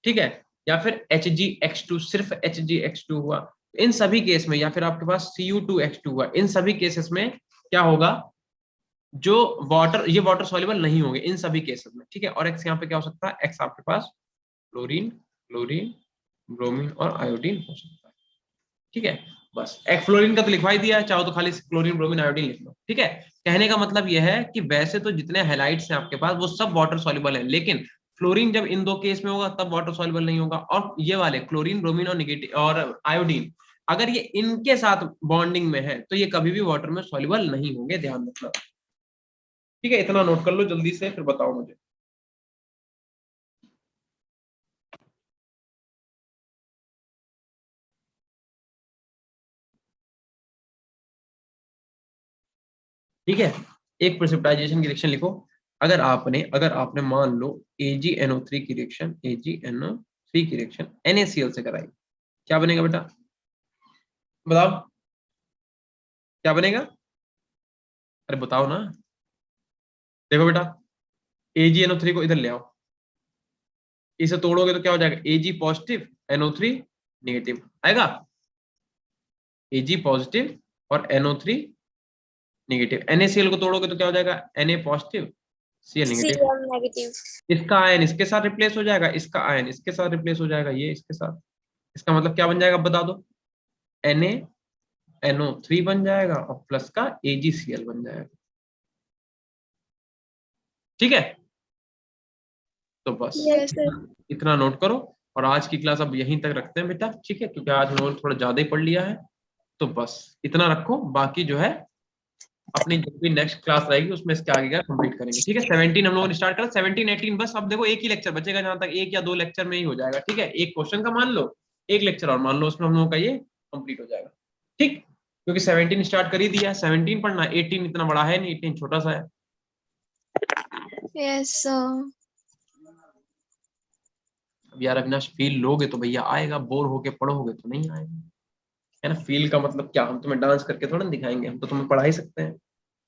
ठीक है, या फिर HgX2, सिर्फ HgX2 हुआ, इन सभी केस में, या फिर आपके पास Cu2X2 हुआ, इन सभी केसेस में क्या होगा? जो ये वाटर सॉल्युबल नहीं होंगे इन सभी केसेस में, ठीक है। और X यहाँ पे क्या हो सकता है? X आपके पास क्लोरीन, क्लोरीन, ब्रोमीन और आयोडीन हो सकता है, ठीक है। बस एक फ्लोरीन का तो लिखवा ही दिया है, चाहो तो खाली क्लोरीन, ब्रोमीन, आयोडीन लिख लो, ठीक है। कहने का मतलब यह है कि वैसे तो जितने हैलाइड्स हैं आपके पास वो सब वाटर सॉल्युबल है, लेकिन फ्लोरीन जब इन दो केस में होगा तब वाटर सॉल्युबल नहीं होगा, और ये वाले क्लोरीन, ब्रोमीन और निगेटिव और आयोडीन, अगर ये इनके साथ बॉन्डिंग में है तो ये कभी भी वाटर में सॉल्युबल नहीं होंगे, ध्यान रखना, ठीक है। इतना नोट कर लो जल्दी से, फिर बताओ मुझे। ठीक है, एक प्रेसिपिटाइजेशन की रिएक्शन लिखो। अगर आपने मान लो AgNO3 की रिएक्शन, AgNO3 की रिएक्शन NaCl से कराई, क्या बनेगा बेटा? बताओ क्या बनेगा? अरे बताओ ना। देखो बेटा, AgNO3 को इधर ले आओ, इसे तोड़ोगे तो क्या हो जाएगा? Ag पॉजिटिव, NO3 नेगेटिव आएगा, Ag पॉजिटिव और NO3 नेगेटिव। NaCl को तोड़ोगे तो क्या हो जाएगा? Na positive, Cl negative. Cl negative. इसका आयन इसके साथ रिप्लेस हो जाएगा, इसका आयन इसके साथ रिप्लेस हो जाएगा, ये इसके साथ। इसका मतलब क्या बन जाएगा? अब बता दो। NaNO3 बन जाएगा और प्लस का AgCl बन जाएगा, ठीक है। तो बस यस सर। इतना नोट करो, और आज की क्लास अब यहीं तक रखते हैं बेटा, ठीक है, क्योंकि आज हम लोगों ने थोड़ा ज्यादा ही पढ़ लिया है। तो बस इतना रखो, बाकी जो है अपनी जब भी नेक्स्ट क्लास रहेगी उसमें इसके आगे का कंप्लीट करेंगे, ठीक है। 17 हम लोगों ने स्टार्ट करा, 17 18 बस। अब देखो एक ही लेक्चर बचेगा, जहां तक 1 या 2 लेक्चर में ही हो जाएगा, ठीक है। एक क्वेश्चन का मान लो, एक लेक्चर और मान लो, उसमें हम लोगों का ये कंप्लीट हो जाएगा, ठीक। क्योंकि 17 स्टार्ट कर ही दिया, 17 पढ़ना, 18 इतना बड़ा है नहीं, 18 छोटा सा है। Yes sir. अब यार अविनाश फील लोगे तो भैया आएगा, बोर होके पढ़ोगे तो नहीं आएगा, है ना। फील का मतलब क्या? हम तुम्हें डांस करके थोड़ा दिखाएंगे, हम तो तुम्हें पढ़ा ही सकते हैं।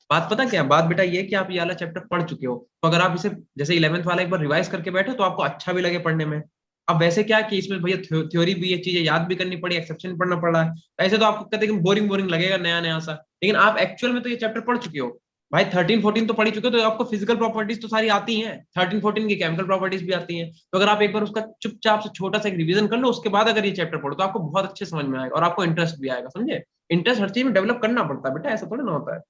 बात पता क्या बात बेटा, ये कि आप ये वाला चैप्टर पढ़ चुके हो, तो अगर आप इसे जैसे 11th वाला एक बार रिवाइज करके बैठे तो आपको अच्छा भी लगे पढ़ने में। अब वैसे क्या कि इसमें भैया थ्योरी भी, ये चीजें याद भी करनी पड़ी, एक्सेप्शन पढ़ना पड़ रहा है, ऐसे तो आपको कहते हैं बोरिंग बोरिंग लगेगा, नया नया सा, लेकिन आप एक्चुअल में तो ये चैप्टर पढ़ चुके हो भाई। 13 14 तो पढ़ ही चुके हो, तो आपको फिजिकल प्रॉपर्टीज तो सारी आती हैं, 13 14 की केमिकल प्रॉपर्टीज भी आती हैं। तो अगर आप एक बार उसका चुपचाप से छोटा सा एक रिवीजन कर लो, उसके बाद अगर ये चैप्टर पढ़ो तो आपको बहुत अच्छे समझ में आएगा और आपको इंटरेस्ट भी आएगा, समझे। इंटरेस्ट हर चीज में डेवलप करना पड़ता है बेटा, ऐसा थोड़ा ना होता है।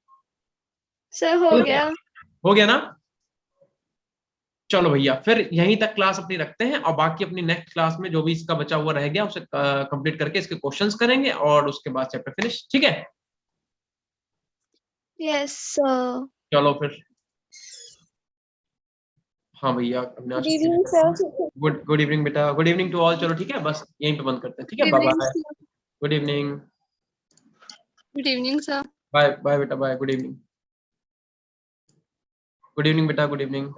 सर हो गया। हो गया ना? चलो भैया, फिर यहीं तक क्लास अपनी रखते हैं, और बाकी अपनी नेक्स्ट क्लास में जो भी इसका बचा हुआ रह गया उसे कंप्लीट करके इसके क्वेश्चंस करेंगे, और उसके बाद चैप्टर फिनिश, ठीक है। Yes, sir. चलो फिर, हाँ भैया Avinash, good evening sir. Good good evening बेटा, गुड इवनिंग टू ऑल। चलो ठीक है, बस यहीं पे बंद करते हैं, ठीक है, good bye evening bye, sir. Good evening, good evening sir. Bye bye बेटा, bye, good evening, good evening बेटा, गुड इवनिंग।